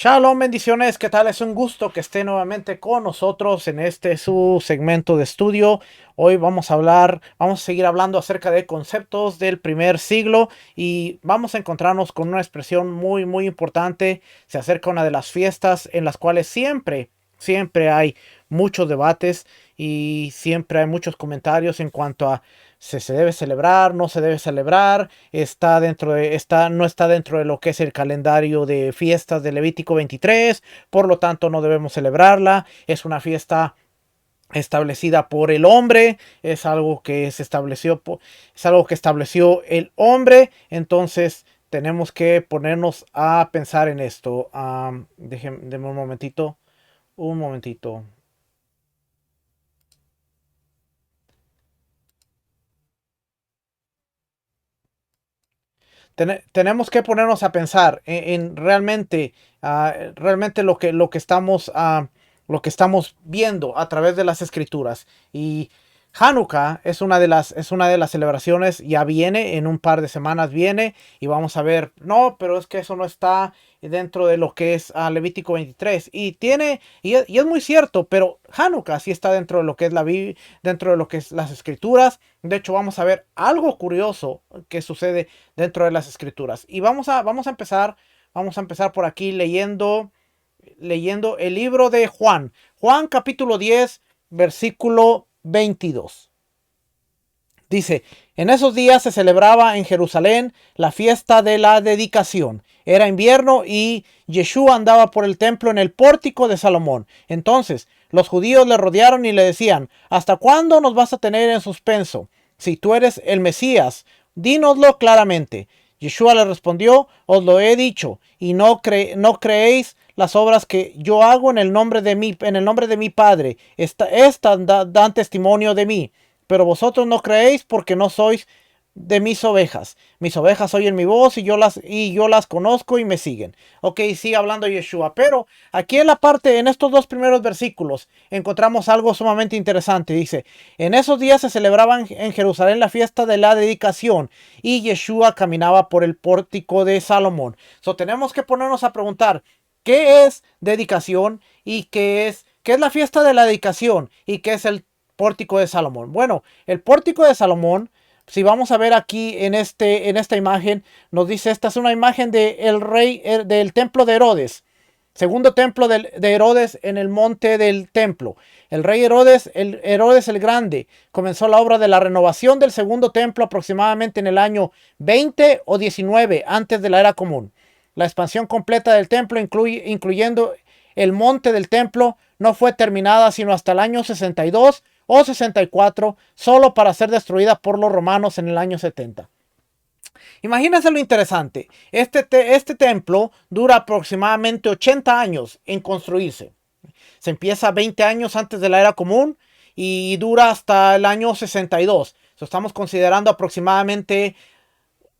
Shalom, bendiciones, ¿qué tal? Es un gusto que esté nuevamente con nosotros en este su segmento de estudio. Hoy vamos a seguir hablando acerca de conceptos del primer siglo y vamos a encontrarnos con una expresión muy importante. Se acerca una de las fiestas en las cuales siempre hay muchos debates y siempre hay muchos comentarios en cuanto a si se debe celebrar, no se debe celebrar, no está dentro de lo que es el calendario de fiestas de Levítico 23, por lo tanto no debemos celebrarla. Es una fiesta establecida por el hombre, es algo que es algo que estableció el hombre, entonces tenemos que ponernos a pensar en esto. Déjenme un momentito. Tenemos que ponernos a pensar en realmente lo que estamos viendo a través de las escrituras. Y Hanukkah es una de las celebraciones, ya viene, en un par de semanas viene, y vamos a ver, no, pero es que eso no está dentro de lo que es Levítico 23. Y es muy cierto, pero Hanukkah sí está dentro de lo que es dentro de lo que es las escrituras. De hecho, vamos a ver algo curioso que sucede dentro de las escrituras. Y vamos a empezar por aquí leyendo el libro de Juan. Juan capítulo 10, versículo 22. Dice, en esos días se celebraba en Jerusalén la fiesta de la dedicación. Era invierno y Yeshua andaba por el templo en el pórtico de Salomón. Entonces los judíos le rodearon y le decían, ¿hasta cuándo nos vas a tener en suspenso? Si tú eres el Mesías, dínoslo claramente. Yeshua le respondió, os lo he dicho, y no creéis las obras que yo hago en el nombre de mi Padre. Estas dan testimonio de mí. Pero vosotros no creéis porque no sois de mis ovejas. Mis ovejas oyen mi voz y yo las conozco y me siguen. Ok, sigue hablando Yeshua. Pero aquí en estos dos primeros versículos, encontramos algo sumamente interesante. Dice, en esos días se celebraba en Jerusalén la fiesta de la dedicación y Yeshua caminaba por el pórtico de Salomón. Tenemos que ponernos a preguntar, ¿qué es dedicación y qué es la fiesta de la dedicación y qué es el pórtico de Salomón? Bueno, el pórtico de Salomón, si vamos a ver aquí en esta imagen, nos dice, esta es una imagen del templo de Herodes. Segundo templo de Herodes en el monte del templo. El rey Herodes el Grande, comenzó la obra de la renovación del segundo templo aproximadamente en el año 20 o 19 antes de la era común. La expansión completa del templo, incluyendo el monte del templo, no fue terminada sino hasta el año 62 o 64, solo para ser destruida por los romanos en el año 70. Imagínense lo interesante. Este templo dura aproximadamente 80 años en construirse. Se empieza 20 años antes de la era común y dura hasta el año 62. Estamos considerando aproximadamente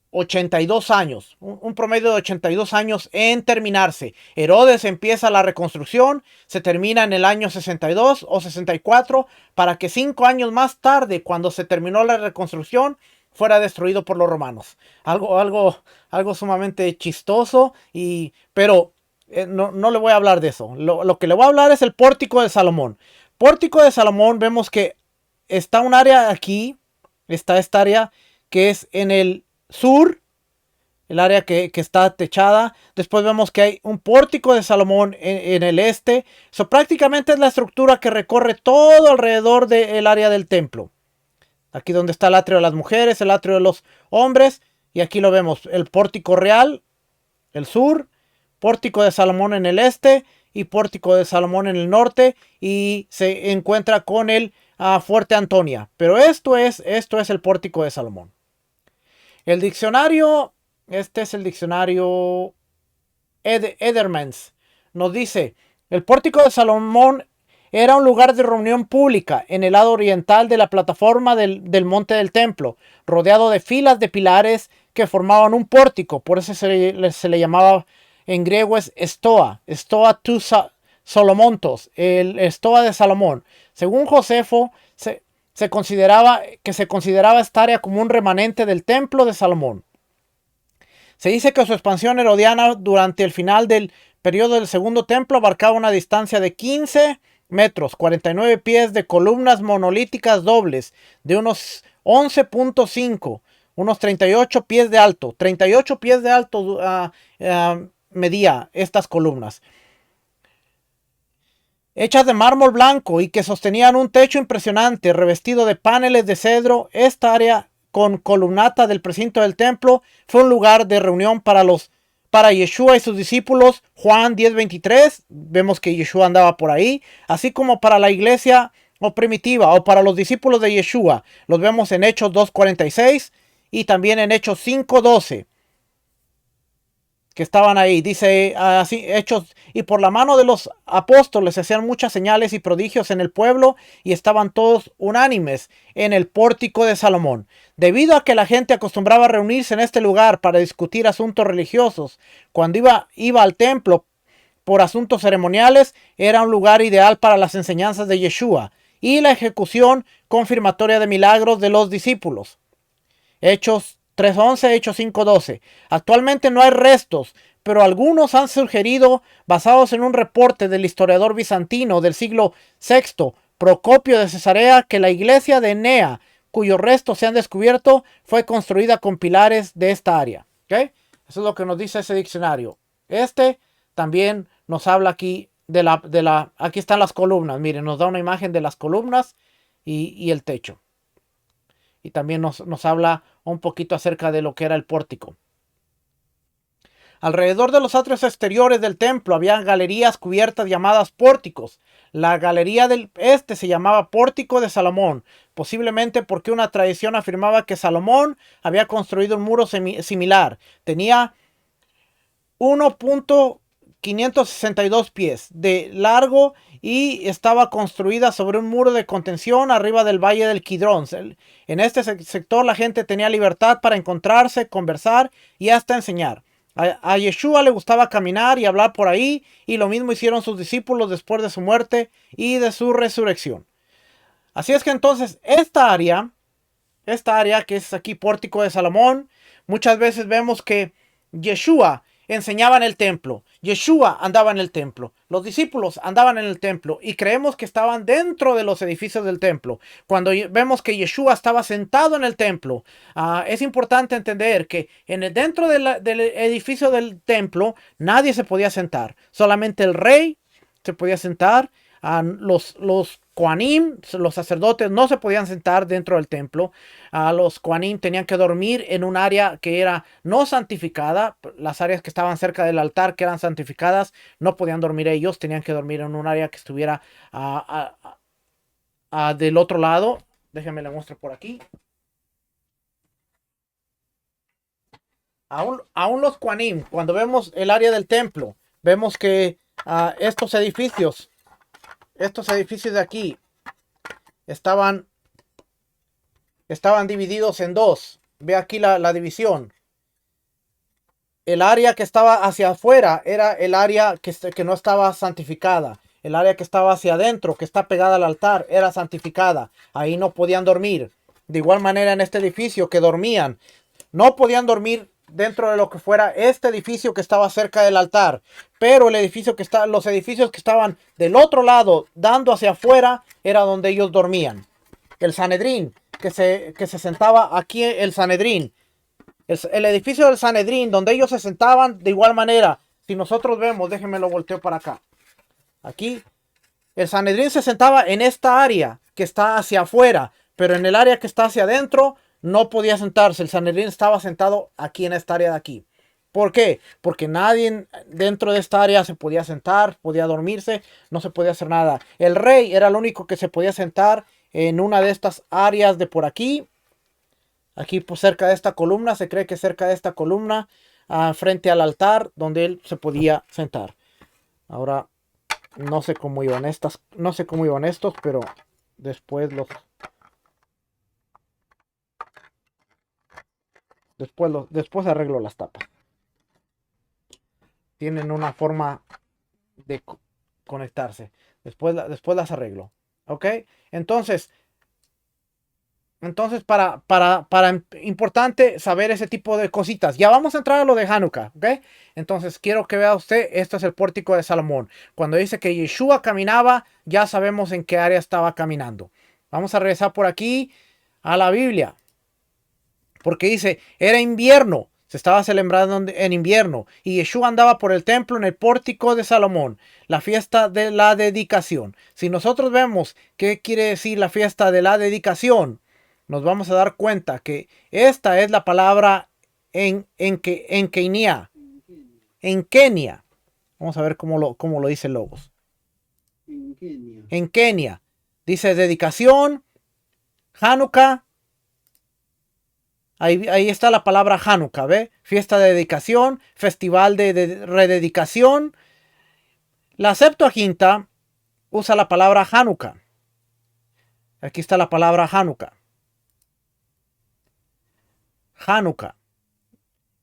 82 años, un promedio de 82 años en terminarse. Herodes empieza la reconstrucción, se termina en el año 62 o 64, para que 5 años más tarde, cuando se terminó la reconstrucción, fuera destruido por los romanos. Algo sumamente chistoso, pero no le voy a hablar de eso. Lo que le voy a hablar es el pórtico de Salomón. Pórtico de Salomón, vemos que está un área aquí, está esta área que es en el sur, el área que está techada. Después vemos que hay un pórtico de Salomón en el este. Prácticamente es la estructura que recorre todo alrededor del área del templo. Aquí donde está el atrio de las mujeres, el atrio de los hombres. Y aquí lo vemos, el pórtico real, el sur, pórtico de Salomón en el este y pórtico de Salomón en el norte. Y se encuentra con el fuerte Antonia. Pero esto es el pórtico de Salomón. El diccionario, este es el diccionario Edermans, nos dice, el pórtico de Salomón era un lugar de reunión pública en el lado oriental de la plataforma del monte del templo, rodeado de filas de pilares que formaban un pórtico. Por eso se le llamaba en griego es Stoa tu Solomontos, el Stoa de Salomón. Según Josefo, se consideraba esta área como un remanente del templo de Salomón. Se dice que su expansión herodiana durante el final del periodo del segundo templo abarcaba una distancia de 15 metros, 49 pies de columnas monolíticas dobles de unos 11.5, unos 38 pies de alto. 38 pies de alto medía estas columnas, hechas de mármol blanco y que sostenían un techo impresionante revestido de paneles de cedro. Esta área con columnata del precinto del templo fue un lugar de reunión para Yeshua y sus discípulos. Juan 10:23, vemos que Yeshua andaba por ahí, así como para la iglesia o primitiva o para los discípulos de Yeshua. Los vemos en Hechos 2:46 y también en Hechos 5:12. Que estaban ahí, dice así, Hechos, y por la mano de los apóstoles se hacían muchas señales y prodigios en el pueblo, y estaban todos unánimes en el pórtico de Salomón. Debido a que la gente acostumbraba a reunirse en este lugar para discutir asuntos religiosos, cuando iba al templo por asuntos ceremoniales, era un lugar ideal para las enseñanzas de Yeshua y la ejecución confirmatoria de milagros de los discípulos. Hechos 3:11, Hechos 5:12. Actualmente no hay restos, pero algunos han sugerido, basados en un reporte del historiador bizantino del siglo VI, Procopio de Cesarea, que la iglesia de Enea, cuyos restos se han descubierto, fue construida con pilares de esta área. ¿Okay? Eso es lo que nos dice ese diccionario. Este también nos habla aquí aquí están las columnas. Miren, nos da una imagen de las columnas y el techo. Y también nos habla un poquito acerca de lo que era el pórtico. Alrededor de los atrios exteriores del templo había galerías cubiertas llamadas pórticos. La galería del este se llamaba Pórtico de Salomón, posiblemente porque una tradición afirmaba que Salomón había construido un muro similar. Tenía 1.562 pies de largo y estaba construida sobre un muro de contención arriba del valle del Kidrón. En este sector la gente tenía libertad para encontrarse, conversar y hasta enseñar. A Yeshua le gustaba caminar y hablar por ahí, y lo mismo hicieron sus discípulos después de su muerte y de su resurrección. Así es que entonces esta área que es aquí Pórtico de Salomón, muchas veces vemos que Yeshua enseñaba en el templo, Yeshua andaba en el templo, los discípulos andaban en el templo y creemos que estaban dentro de los edificios del templo. Cuando vemos que Yeshua estaba sentado en el templo, es importante entender que dentro del edificio del templo nadie se podía sentar, solamente el rey se podía sentar. Los Kohanim, los sacerdotes, no se podían sentar dentro del templo. Los Kohanim tenían que dormir en un área que era no santificada. Las áreas que estaban cerca del altar, que eran santificadas, no podían dormir ellos. Tenían que dormir en un área que estuviera del otro lado. Déjenme le muestro por aquí. Aún los Kohanim, cuando vemos el área del templo, vemos que estos edificios de aquí estaban divididos en dos. Ve aquí la división. El área que estaba hacia afuera era el área que no estaba santificada. El área que estaba hacia adentro, que está pegada al altar, era santificada. Ahí no podían dormir. De igual manera en este edificio que dormían, no podían dormir dentro de lo que fuera este edificio que estaba cerca del altar, pero los edificios que estaban del otro lado dando hacia afuera era donde ellos dormían. El Sanedrín, que se sentaba aquí, el Sanedrín, el edificio del Sanedrín donde ellos se sentaban. De igual manera, si nosotros vemos, déjenme lo volteo para acá, aquí el Sanedrín se sentaba en esta área que está hacia afuera, pero en el área que está hacia adentro no podía sentarse. El Sanedrín estaba sentado aquí en esta área de aquí. ¿Por qué? Porque nadie dentro de esta área se podía sentar, podía dormirse, no se podía hacer nada. El rey era el único que se podía sentar en una de estas áreas de por aquí. Aquí pues, cerca de esta columna, se cree que cerca de esta columna, frente al altar, donde él se podía sentar. Ahora, no sé cómo iban estos, pero después arreglo las tapas. Tienen una forma de conectarse. Después las arreglo. ¿Ok? Entonces, Entonces, importante saber ese tipo de cositas. Ya vamos a entrar a lo de Hanukkah, ¿ok? Entonces, quiero que vea usted, esto es el pórtico de Salomón. Cuando dice que Yeshua caminaba, ya sabemos en qué área estaba caminando. Vamos a regresar por aquí a la Biblia. Porque dice, era invierno, se estaba celebrando en invierno, y Yeshua andaba por el templo en el pórtico de Salomón, la fiesta de la dedicación. Si nosotros vemos qué quiere decir la fiesta de la dedicación, nos vamos a dar cuenta que esta es la palabra en Kenia. En Kenia. Vamos a ver cómo lo dice Logos. En Kenia. En Kenia. Dice dedicación, Hanukkah. Ahí está la palabra Hanukkah, ¿ve? Fiesta de dedicación, festival de rededicación. La Septuaginta usa la palabra Hanukkah. Aquí está la palabra Hanukkah. Hanukkah.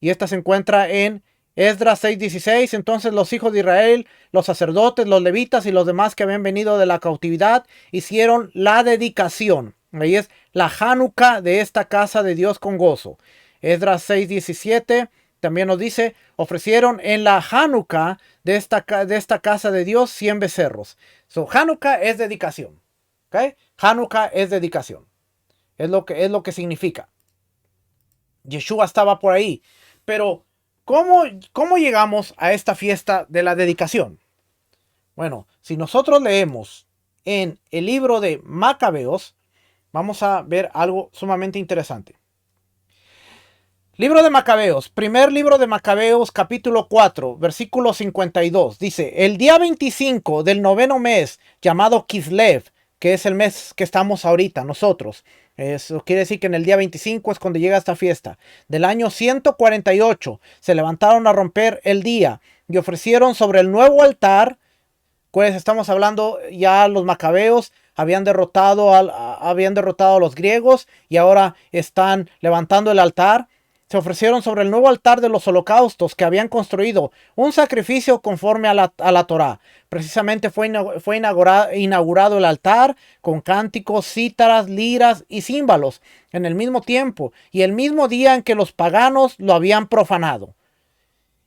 Y esta se encuentra en Esdras 6:16. Entonces los hijos de Israel, los sacerdotes, los levitas y los demás que habían venido de la cautividad hicieron la dedicación. Ahí es la Hanukkah de esta casa de Dios con gozo. Esdras 6:17 también nos dice, ofrecieron en la Hanukkah de esta casa de Dios 100 becerros. So, Hanukkah es dedicación. ¿Okay? Hanukkah es dedicación. Es lo que significa. Yeshua estaba por ahí. Pero, ¿cómo llegamos a esta fiesta de la dedicación? Bueno, si nosotros leemos en el libro de Macabeos, vamos a ver algo sumamente interesante. Libro de Macabeos, primer libro de Macabeos, capítulo 4, versículo 52. Dice, el día 25 del noveno mes, llamado Kislev, que es el mes que estamos ahorita nosotros. Eso quiere decir que en el día 25 es cuando llega esta fiesta. Del año 148 se levantaron a romper el día y ofrecieron sobre el nuevo altar. Pues estamos hablando ya los macabeos habían derrotado a los griegos y ahora están levantando el altar. Se ofrecieron sobre el nuevo altar de los holocaustos que habían construido un sacrificio conforme a la Torá. Precisamente fue inaugurado el altar con cánticos, cítaras, liras y címbalos en el mismo tiempo y el mismo día en que los paganos lo habían profanado.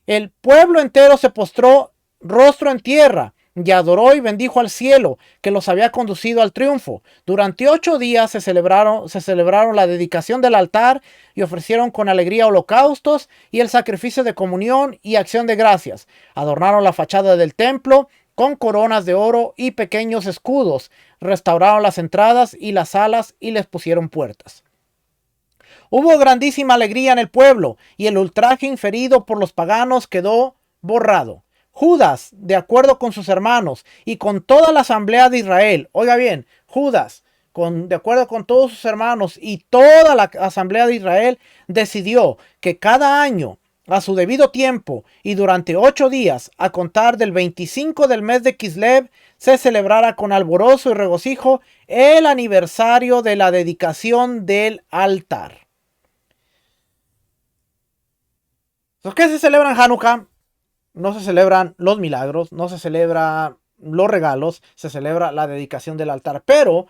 El pueblo entero se postró rostro en tierra y adoró y bendijo al cielo que los había conducido al triunfo. Durante 8 días se celebraron la dedicación del altar y ofrecieron con alegría holocaustos y el sacrificio de comunión y acción de gracias. Adornaron la fachada del templo con coronas de oro y pequeños escudos. Restauraron las entradas y las salas y les pusieron puertas. Hubo grandísima alegría en el pueblo y el ultraje inferido por los paganos quedó borrado. Judas, de acuerdo con sus hermanos y con toda la asamblea de Israel, oiga bien, Judas, de acuerdo con todos sus hermanos y toda la asamblea de Israel, decidió que cada año, a su debido tiempo y durante 8 días, a contar del 25 del mes de Kislev, se celebrara con alborozo y regocijo el aniversario de la dedicación del altar. ¿Qué se celebra en Hanukkah? No se celebran los milagros, no se celebra los regalos, se celebra la dedicación del altar. Pero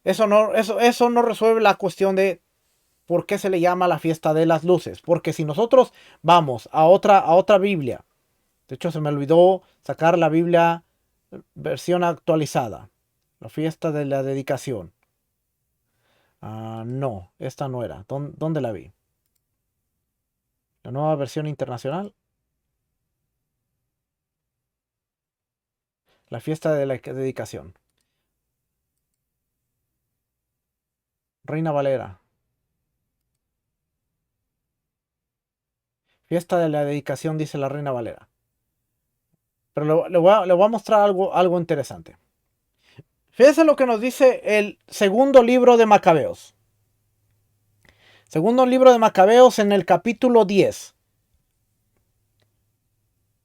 eso no resuelve la cuestión de por qué se le llama la fiesta de las luces. Porque si nosotros vamos a otra Biblia, de hecho se me olvidó sacar la Biblia versión actualizada, la fiesta de la dedicación. No, esta no era. ¿Dónde la vi? La nueva versión internacional. La fiesta de la dedicación. Reina Valera. Fiesta de la dedicación, dice la Reina Valera. Pero le voy a mostrar algo interesante. Fíjense lo que nos dice el segundo libro de Macabeos. Segundo libro de Macabeos en el capítulo 10.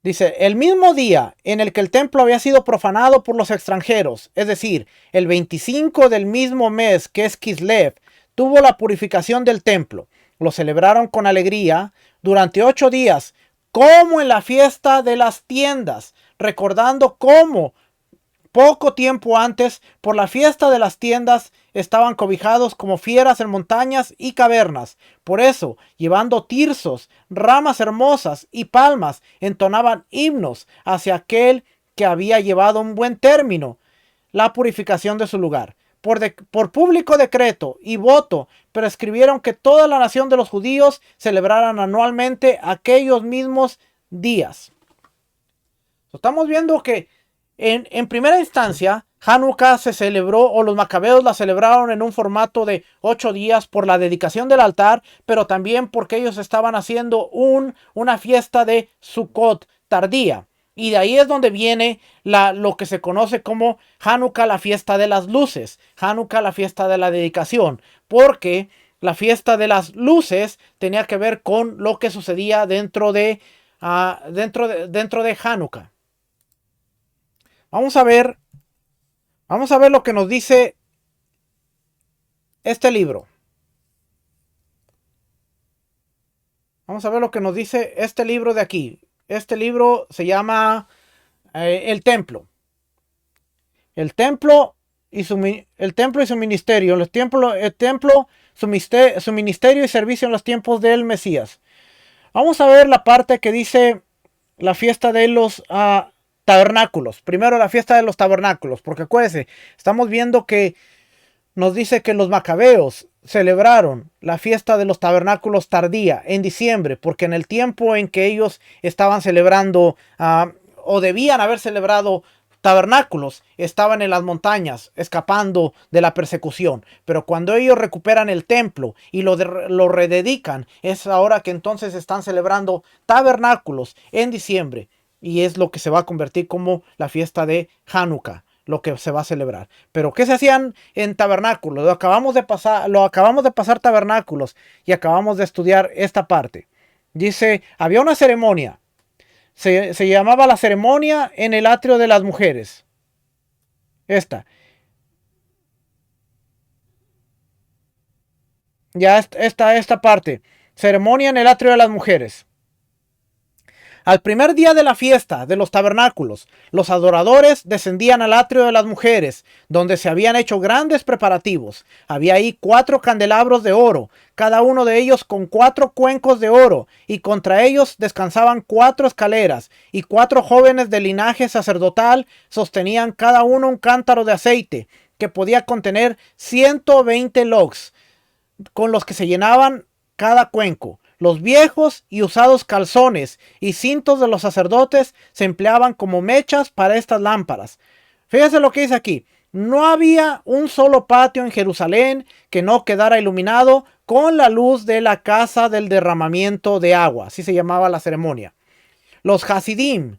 Dice, el mismo día en el que el templo había sido profanado por los extranjeros, es decir, el 25 del mismo mes que es Kislev, tuvo la purificación del templo. Lo celebraron con alegría durante 8 días, como en la fiesta de las tiendas, recordando cómo Poco tiempo antes, por la fiesta de las tiendas, estaban cobijados como fieras en montañas y cavernas. Por eso, llevando tirsos, ramas hermosas y palmas, entonaban himnos hacia aquel que había llevado un buen término la purificación de su lugar. Por público decreto y voto, prescribieron que toda la nación de los judíos celebraran anualmente aquellos mismos días. Estamos viendo que en primera instancia, Hanukkah se celebró, o los macabeos la celebraron en un formato de 8 días por la dedicación del altar, pero también porque ellos estaban haciendo una fiesta de Sukkot tardía. Y de ahí es donde viene lo que se conoce como Hanukkah, la fiesta de las luces, Hanukkah, la fiesta de la dedicación, porque la fiesta de las luces tenía que ver con lo que sucedía dentro de Hanukkah. Vamos a ver lo que nos dice este libro. Vamos a ver lo que nos dice este libro de aquí. Este libro se llama El Templo. El templo y su ministerio. El templo, su ministerio y servicio en los tiempos del Mesías. Vamos a ver la parte que dice la fiesta de los tabernáculos. Primero la fiesta de los tabernáculos, porque acuérdense, estamos viendo que nos dice que los macabeos celebraron la fiesta de los tabernáculos tardía en diciembre, porque en el tiempo en que ellos estaban celebrando o debían haber celebrado tabernáculos, estaban en las montañas escapando de la persecución. Pero cuando ellos recuperan el templo y lo rededican, es ahora que entonces están celebrando tabernáculos en diciembre. Y es lo que se va a convertir como la fiesta de Hanukkah, lo que se va a celebrar. Pero ¿qué se hacían en tabernáculos? Lo acabamos de pasar tabernáculos y acabamos de estudiar esta parte. Dice, había una ceremonia. Se llamaba la ceremonia en el atrio de las mujeres. Esta parte. Ceremonia en el atrio de las mujeres. Al primer día de la fiesta de los tabernáculos, los adoradores descendían al atrio de las mujeres, donde se habían hecho grandes preparativos. Había ahí 4 candelabros de oro, cada uno de ellos con 4 cuencos de oro, y contra ellos descansaban 4 escaleras, y 4 jóvenes de linaje sacerdotal sostenían cada uno un cántaro de aceite, que podía contener 120 logs, con los que se llenaban cada cuenco. Los viejos y usados calzones y cintos de los sacerdotes se empleaban como mechas para estas lámparas. Fíjese lo que dice aquí. No había un solo patio en Jerusalén que no quedara iluminado con la luz de la casa del derramamiento de agua. Así se llamaba la ceremonia. Los Hasidim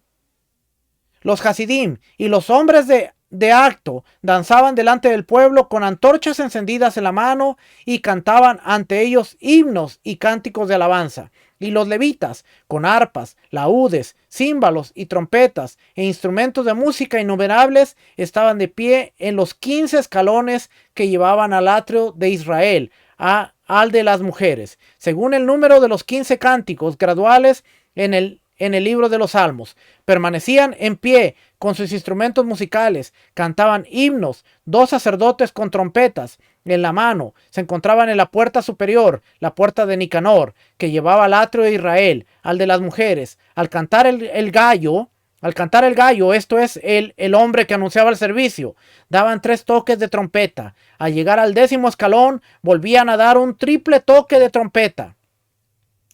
y los hombres de acto danzaban delante del pueblo con antorchas encendidas en la mano y cantaban ante ellos himnos y cánticos de alabanza. Y los levitas, con arpas, laúdes, címbalos y trompetas e instrumentos de música innumerables, estaban de pie en los 15 escalones que llevaban al atrio de Israel, al de las mujeres, según el número de los 15 cánticos graduales en el libro de los Salmos. Permanecían en pie con sus instrumentos musicales, cantaban himnos. 2 sacerdotes con trompetas en la mano se encontraban en la puerta superior, la puerta de Nicanor, que llevaba al atrio de Israel, al de las mujeres. Al cantar el gallo, esto es el hombre que anunciaba el servicio, daban 3 toques de trompeta. Al llegar al 10º escalón, volvían a dar un triple toque de trompeta.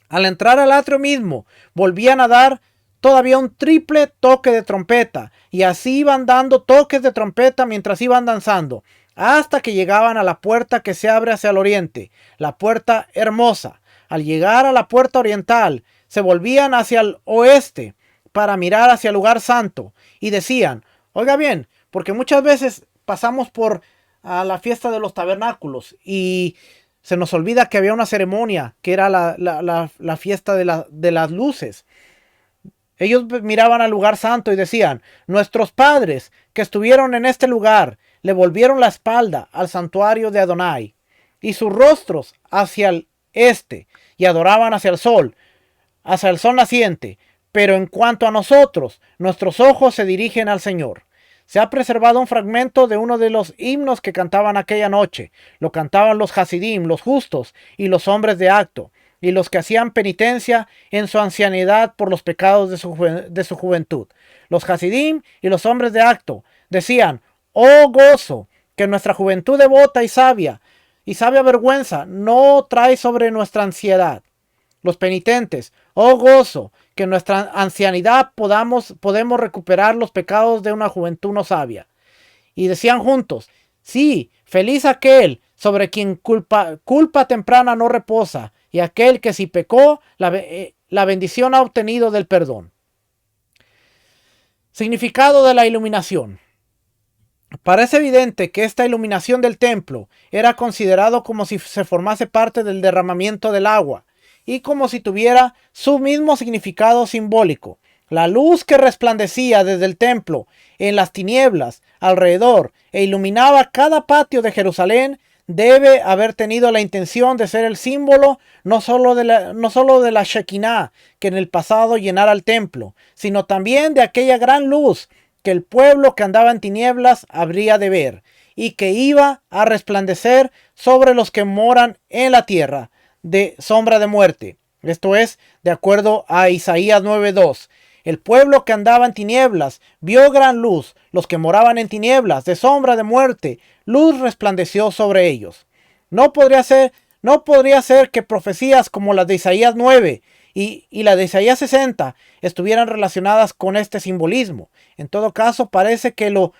Al entrar al atrio mismo, volvían a dar todavía un triple toque de trompeta, y así iban dando toques de trompeta mientras iban danzando, hasta que llegaban a la puerta que se abre hacia el oriente, la puerta hermosa. Al llegar a la puerta oriental, se volvían hacia el oeste para mirar hacia el lugar santo, y decían, oiga bien, porque muchas veces pasamos por la fiesta de los tabernáculos y se nos olvida que había una ceremonia que era la fiesta de las luces. Ellos miraban al lugar santo y decían, nuestros padres que estuvieron en este lugar le volvieron la espalda al santuario de Adonai y sus rostros hacia el este y adoraban hacia el sol naciente. Pero en cuanto a nosotros, nuestros ojos se dirigen al Señor. Se ha preservado un fragmento de uno de los himnos que cantaban aquella noche. Lo cantaban los Hasidim, los justos y los hombres de acto, y los que hacían penitencia en su ancianidad por los pecados de su juventud. Los Hasidim y los hombres de acto decían: oh gozo, que nuestra juventud devota y sabia vergüenza no trae sobre nuestra ansiedad. Los penitentes: oh gozo, que en nuestra ancianidad podemos recuperar los pecados de una juventud no sabia. Y decían juntos: sí, feliz aquel sobre quien culpa temprana no reposa, y aquel que si pecó, la bendición ha obtenido del perdón. Significado de la iluminación. Parece evidente que esta iluminación del templo era considerado como si se formase parte del derramamiento del agua y como si tuviera su mismo significado simbólico. La luz que resplandecía desde el templo en las tinieblas alrededor e iluminaba cada patio de Jerusalén debe haber tenido la intención de ser el símbolo no solo de la Shekinah que en el pasado llenara el templo, sino también de aquella gran luz que el pueblo que andaba en tinieblas habría de ver, y que iba a resplandecer sobre los que moran en la tierra de sombra de muerte. Esto es, de acuerdo a Isaías 9:2. El pueblo que andaba en tinieblas vio gran luz, los que moraban en tinieblas de sombra de muerte, luz resplandeció sobre ellos. No podría ser, no podría ser que profecías como las de Isaías 9 y la de Isaías 60 estuvieran relacionadas con este simbolismo. En todo caso, parece que lo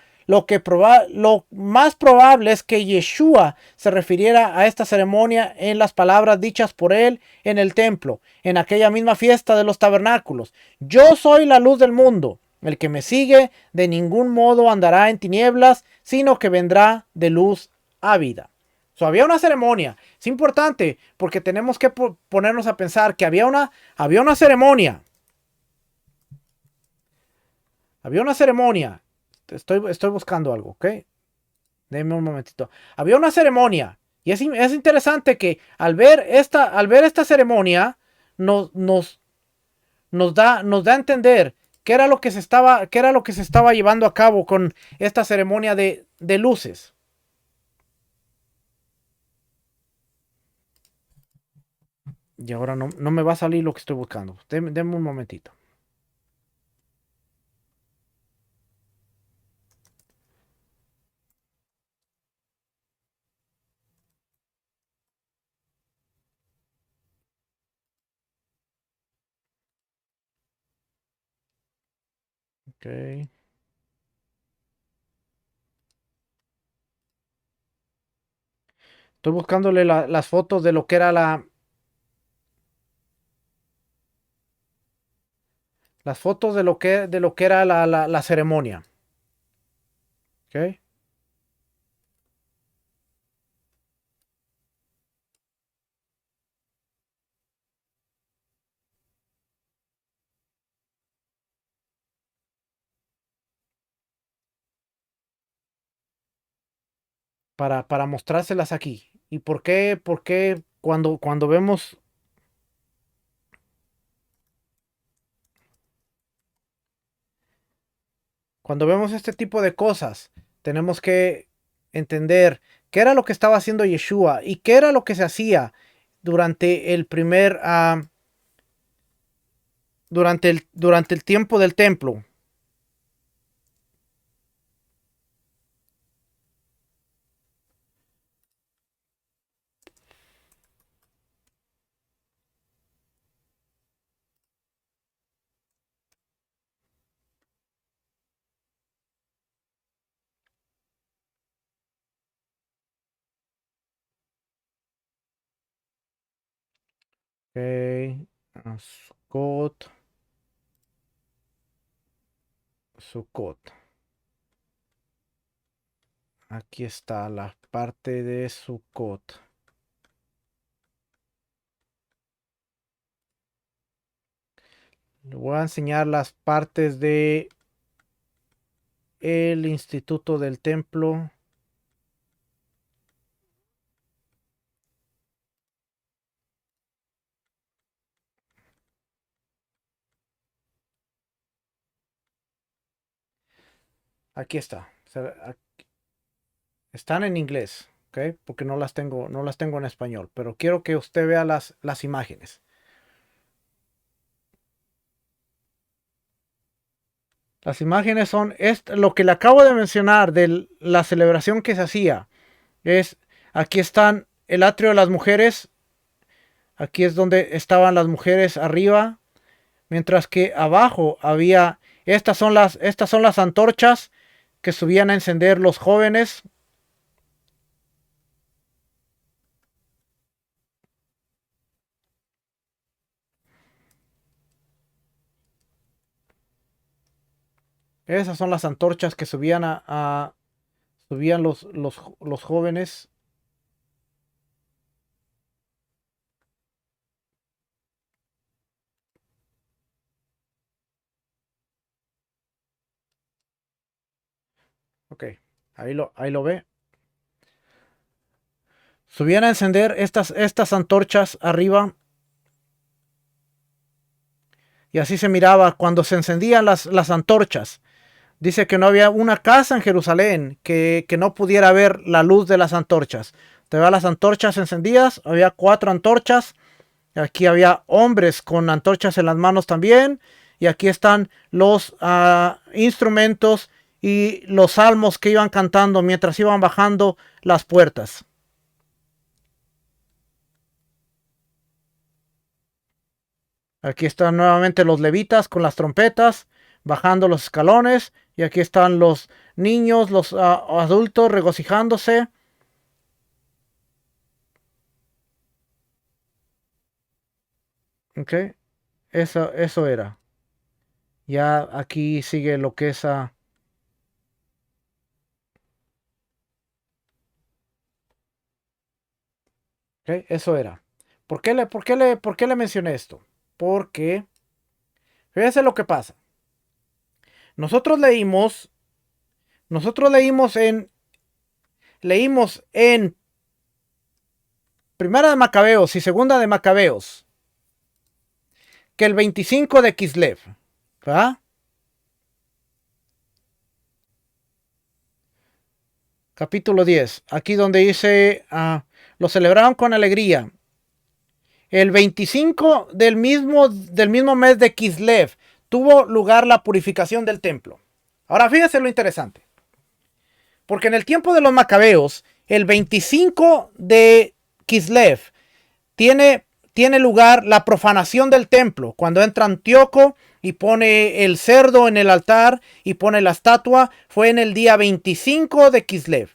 más probable es que Yeshua se refiriera a esta ceremonia en las palabras dichas por él en el templo, en aquella misma fiesta de los tabernáculos. Yo soy la luz del mundo. El que me sigue de ningún modo andará en tinieblas, sino que vendrá de luz a vida. Había una ceremonia. Es importante porque tenemos que ponernos a pensar que había una ceremonia. Había una ceremonia. Estoy buscando algo, ¿ok? Denme un momentito. Había una ceremonia. Y es interesante que al ver esta ceremonia, nos da a entender qué era lo que se estaba llevando a cabo con esta ceremonia de luces. Y ahora no me va a salir lo que estoy buscando. Denme un momentito. Ok. Estoy buscándole las fotos de lo que era las fotos de lo que era la ceremonia. ¿Ok? Para mostrárselas aquí. ¿Y por qué cuando vemos este tipo de cosas, tenemos que entender qué era lo que estaba haciendo Yeshua y qué era lo que se hacía durante el primer, durante el tiempo del templo? Ok. Sukkot. Sukkot. Aquí está la parte de Sukkot. Le voy a enseñar las partes de el Instituto del Templo. Aquí está. Están en inglés, ¿ok? Porque no las tengo en español, pero quiero que usted vea las imágenes. Las imágenes son lo que le acabo de mencionar de la celebración que se hacía. Aquí están el atrio de las mujeres. Aquí es donde estaban las mujeres arriba. Mientras que abajo había, estas son las antorchas que subían a encender los jóvenes. Esas son las antorchas que subían subían los jóvenes. Ok, ahí lo ve. Subían a encender estas antorchas arriba. Y así se miraba cuando se encendían las antorchas. Dice que no había una casa en Jerusalén que no pudiera ver la luz de las antorchas. Te ve las antorchas encendidas. Había 4 antorchas. Aquí había hombres con antorchas en las manos también. Y aquí están los instrumentos y los salmos que iban cantando mientras iban bajando las puertas. Aquí están nuevamente los levitas con las trompetas, bajando los escalones. Y aquí están los niños, los adultos regocijándose. Ok, eso era. Ya aquí sigue lo que es ok, eso era. ¿Por qué le mencioné esto? Porque, fíjese lo que pasa. Nosotros leímos, nosotros leímos en Primera de Macabeos y Segunda de Macabeos que el 25 de Kislev, ¿verdad? Capítulo 10, aquí donde dice, lo celebraron con alegría. El 25 del mismo mes de Kislev tuvo lugar la purificación del templo. Ahora fíjese lo interesante. Porque en el tiempo de los macabeos, el 25 de Kislev tiene lugar la profanación del templo. Cuando entra Antíoco y pone el cerdo en el altar y pone la estatua, fue en el día 25 de Kislev.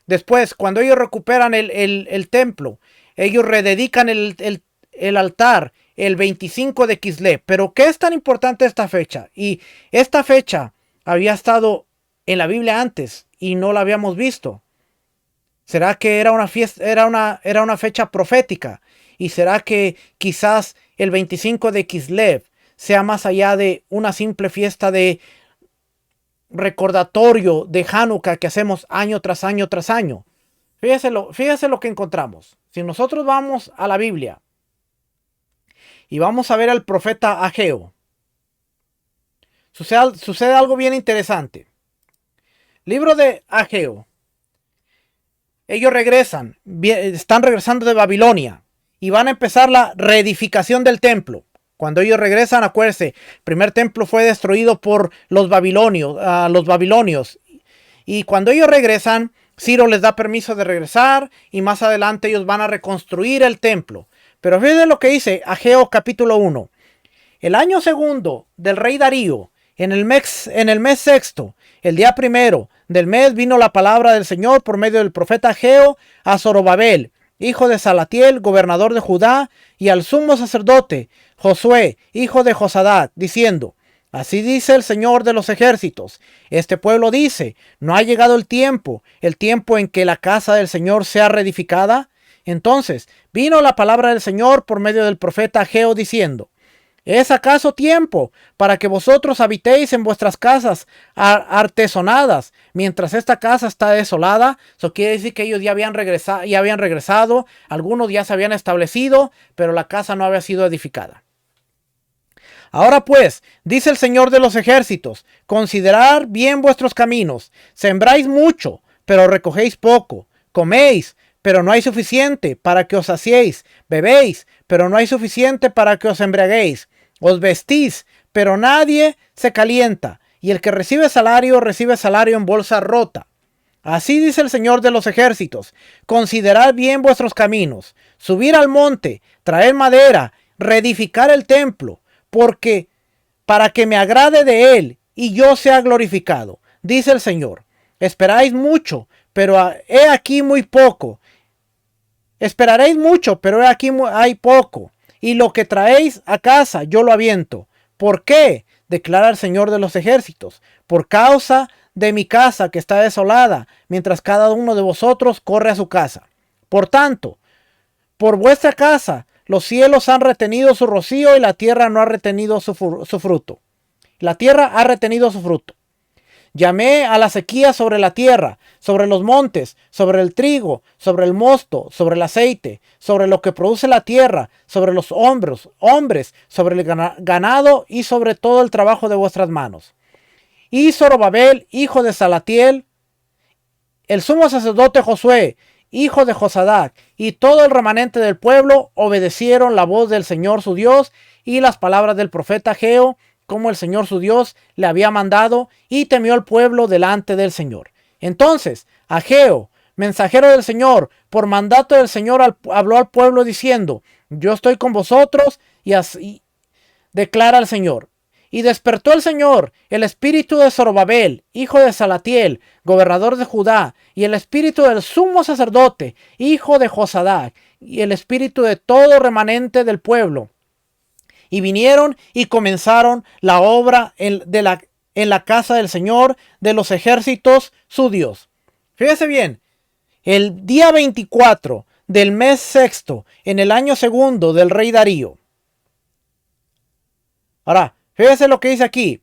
Después, cuando ellos recuperan el templo, ellos rededican el altar el 25 de Kislev. Pero ¿qué es tan importante esta fecha? Y esta fecha había estado en la Biblia antes y no la habíamos visto. ¿Será que era una fiesta, era una fecha profética? ¿Y será que quizás el 25 de Kislev sea más allá de una simple fiesta de recordatorio de Hanukkah que hacemos año tras año tras año? Fíjese lo que encontramos. Si nosotros vamos a la Biblia y vamos a ver al profeta Ageo, sucede algo bien interesante. Libro de Ageo. Ellos están regresando de Babilonia y van a empezar la reedificación del templo. Cuando ellos regresan, acuérdense, el primer templo fue destruido por los babilonios. Y cuando ellos regresan, Ciro les da permiso de regresar y más adelante ellos van a reconstruir el templo. Pero fíjense lo que dice Ageo capítulo 1. El año segundo del rey Darío, en el mes sexto, el día primero del mes, vino la palabra del Señor por medio del profeta Ageo a Zorobabel, hijo de Salatiel, gobernador de Judá, y al sumo sacerdote Josué, hijo de Josadat, diciendo: así dice el Señor de los ejércitos. Este pueblo dice: ¿no ha llegado el tiempo en que la casa del Señor sea reedificada? Entonces vino la palabra del Señor por medio del profeta Ageo diciendo: ¿es acaso tiempo para que vosotros habitéis en vuestras casas artesonadas mientras esta casa está desolada? Eso quiere decir que ellos ya habían regresado, algunos ya se habían establecido, pero la casa no había sido edificada. Ahora pues, dice el Señor de los ejércitos, considerad bien vuestros caminos. Sembráis mucho, pero recogéis poco. Coméis, pero no hay suficiente para que os saciéis. Bebéis, pero no hay suficiente para que os embriaguéis. Os vestís, pero nadie se calienta. Y el que recibe salario en bolsa rota. Así dice el Señor de los ejércitos, considerad bien vuestros caminos, subir al monte, traer madera, reedificar el templo, porque para que me agrade de él y yo sea glorificado, dice el Señor. Esperáis mucho, pero he aquí muy poco. Esperaréis mucho, pero he aquí hay poco. Y lo que traéis a casa yo lo aviento. ¿Por qué? Declara el Señor de los ejércitos. Por causa de mi casa que está desolada, mientras cada uno de vosotros corre a su casa. Por tanto, por vuestra casa, los cielos han retenido su rocío y la tierra no ha retenido su fruto. La tierra ha retenido su fruto. Llamé a la sequía sobre la tierra, sobre los montes, sobre el trigo, sobre el mosto, sobre el aceite, sobre lo que produce la tierra, sobre los hombres, sobre el ganado y sobre todo el trabajo de vuestras manos. Y Zorobabel, hijo de Salatiel, el sumo sacerdote Josué, hijo de Josadac, y todo el remanente del pueblo obedecieron la voz del Señor su Dios y las palabras del profeta Ageo, como el Señor su Dios le había mandado, y temió el pueblo delante del Señor. Entonces Ageo, mensajero del Señor, por mandato del Señor, habló al pueblo diciendo: yo estoy con vosotros, y así declara el Señor. Y despertó el Señor el espíritu de Zorobabel, hijo de Salatiel, gobernador de Judá, y el espíritu del sumo sacerdote, hijo de Josadac, y el espíritu de todo remanente del pueblo. Y vinieron y comenzaron la obra en la casa del Señor de los ejércitos, su Dios. Fíjese bien, el día 24 del mes sexto, en el año segundo del rey Darío. Ahora, fíjese lo que dice aquí.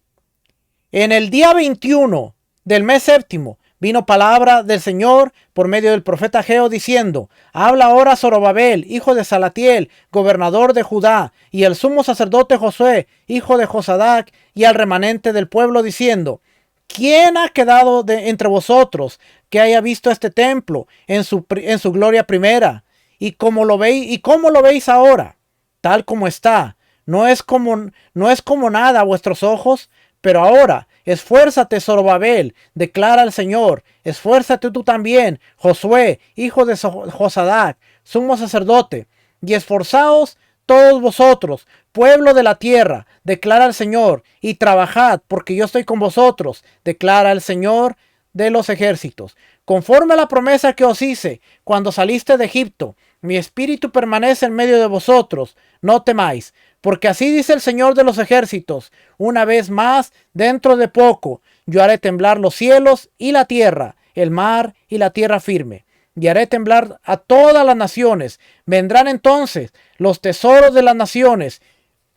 En el día 21 del mes séptimo vino palabra del Señor por medio del profeta Ageo diciendo: habla ahora Zorobabel, hijo de Salatiel, gobernador de Judá, y el sumo sacerdote Josué, hijo de Josadac, y al remanente del pueblo diciendo: ¿quién ha quedado entre vosotros que haya visto este templo en su gloria primera? ¿Y cómo lo veis ahora? Tal como está. No es como nada a vuestros ojos. Pero ahora, esfuérzate, Zorobabel, declara el Señor. Esfuérzate tú también, Josué, hijo de Josadac, sumo sacerdote. Y esforzaos todos vosotros, pueblo de la tierra, declara el Señor. Y trabajad, porque yo estoy con vosotros, declara el Señor de los ejércitos. Conforme a la promesa que os hice cuando saliste de Egipto, mi espíritu permanece en medio de vosotros. No temáis, porque así dice el Señor de los ejércitos: una vez más, dentro de poco, yo haré temblar los cielos y la tierra, el mar y la tierra firme, y haré temblar a todas las naciones. Vendrán entonces los tesoros de las naciones,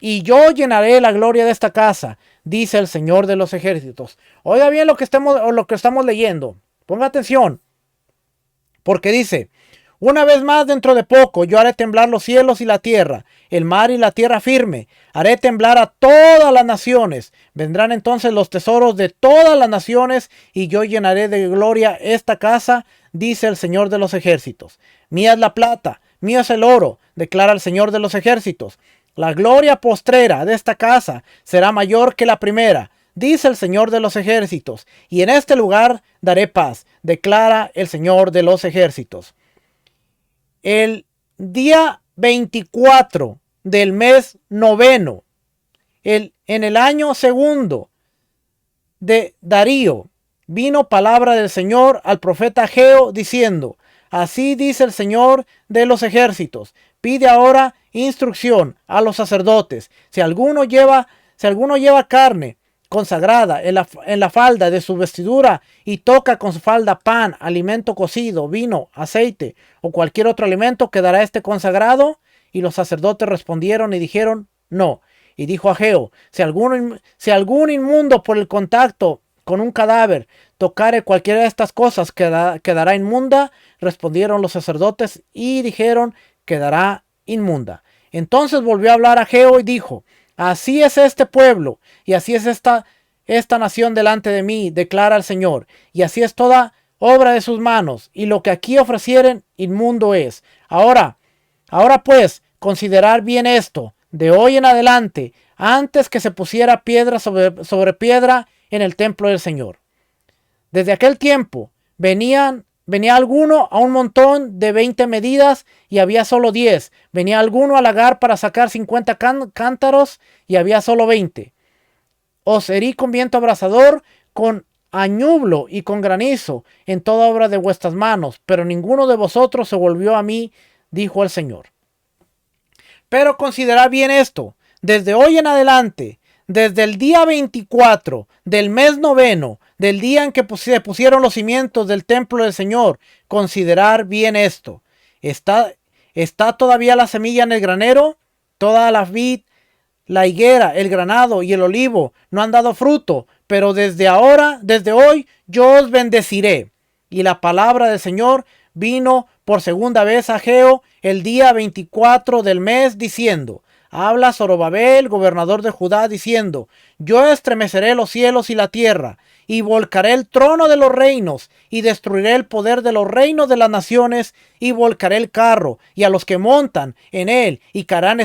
y yo llenaré la gloria de esta casa, dice el Señor de los ejércitos. Oiga bien lo que estamos leyendo. Ponga atención, porque dice: una vez más, dentro de poco, yo haré temblar los cielos y la tierra, el mar y la tierra firme. Haré temblar a todas las naciones. Vendrán entonces los tesoros de todas las naciones, y yo llenaré de gloria esta casa, dice el Señor de los ejércitos. Mía es la plata, mío es el oro, declara el Señor de los ejércitos. La gloria postrera de esta casa será mayor que la primera, dice el Señor de los ejércitos. Y en este lugar daré paz, declara el Señor de los ejércitos. El día 24 del mes noveno, en el año segundo de Darío, vino palabra del Señor al profeta Ageo diciendo: así dice el Señor de los ejércitos, pide ahora instrucción a los sacerdotes. Si alguno lleva carne consagrada en la falda de su vestidura y toca con su falda pan, alimento cocido, vino, aceite o cualquier otro alimento, ¿quedará este consagrado? Y los sacerdotes respondieron y dijeron: no. Y dijo Ageo: si algún inmundo por el contacto con un cadáver tocare cualquiera de estas cosas, quedará inmunda. Respondieron los sacerdotes y dijeron: quedará inmunda. Entonces volvió a hablar Ageo y dijo: Así es este pueblo, y así es esta nación delante de mí, declara el Señor, y así es toda obra de sus manos, y lo que aquí ofrecieren, inmundo es. Ahora pues, considerar bien esto, de hoy en adelante, antes que se pusiera piedra sobre piedra en el templo del Señor. Desde aquel tiempo venía alguno a un montón de 20 medidas y había solo 10. Venía alguno al lagar para sacar 50 cántaros y había solo 20. Os herí con viento abrasador, con añublo y con granizo en toda obra de vuestras manos, pero ninguno de vosotros se volvió a mí, dijo el Señor. Pero considerad bien esto, desde hoy en adelante, desde el día 24 del mes noveno, del día en que se pusieron los cimientos del templo del Señor, considerar bien esto. ¿Está todavía la semilla en el granero? Toda la vid, la higuera, el granado y el olivo no han dado fruto, pero desde hoy, yo os bendeciré. Y la palabra del Señor vino por segunda vez a Ageo el día 24 del mes, diciendo: habla Zorobabel, gobernador de Judá, diciendo: yo estremeceré los cielos y la tierra, y volcaré el trono de los reinos, y destruiré el poder de los reinos de las naciones, y volcaré el carro, y a los que montan en él, y caerán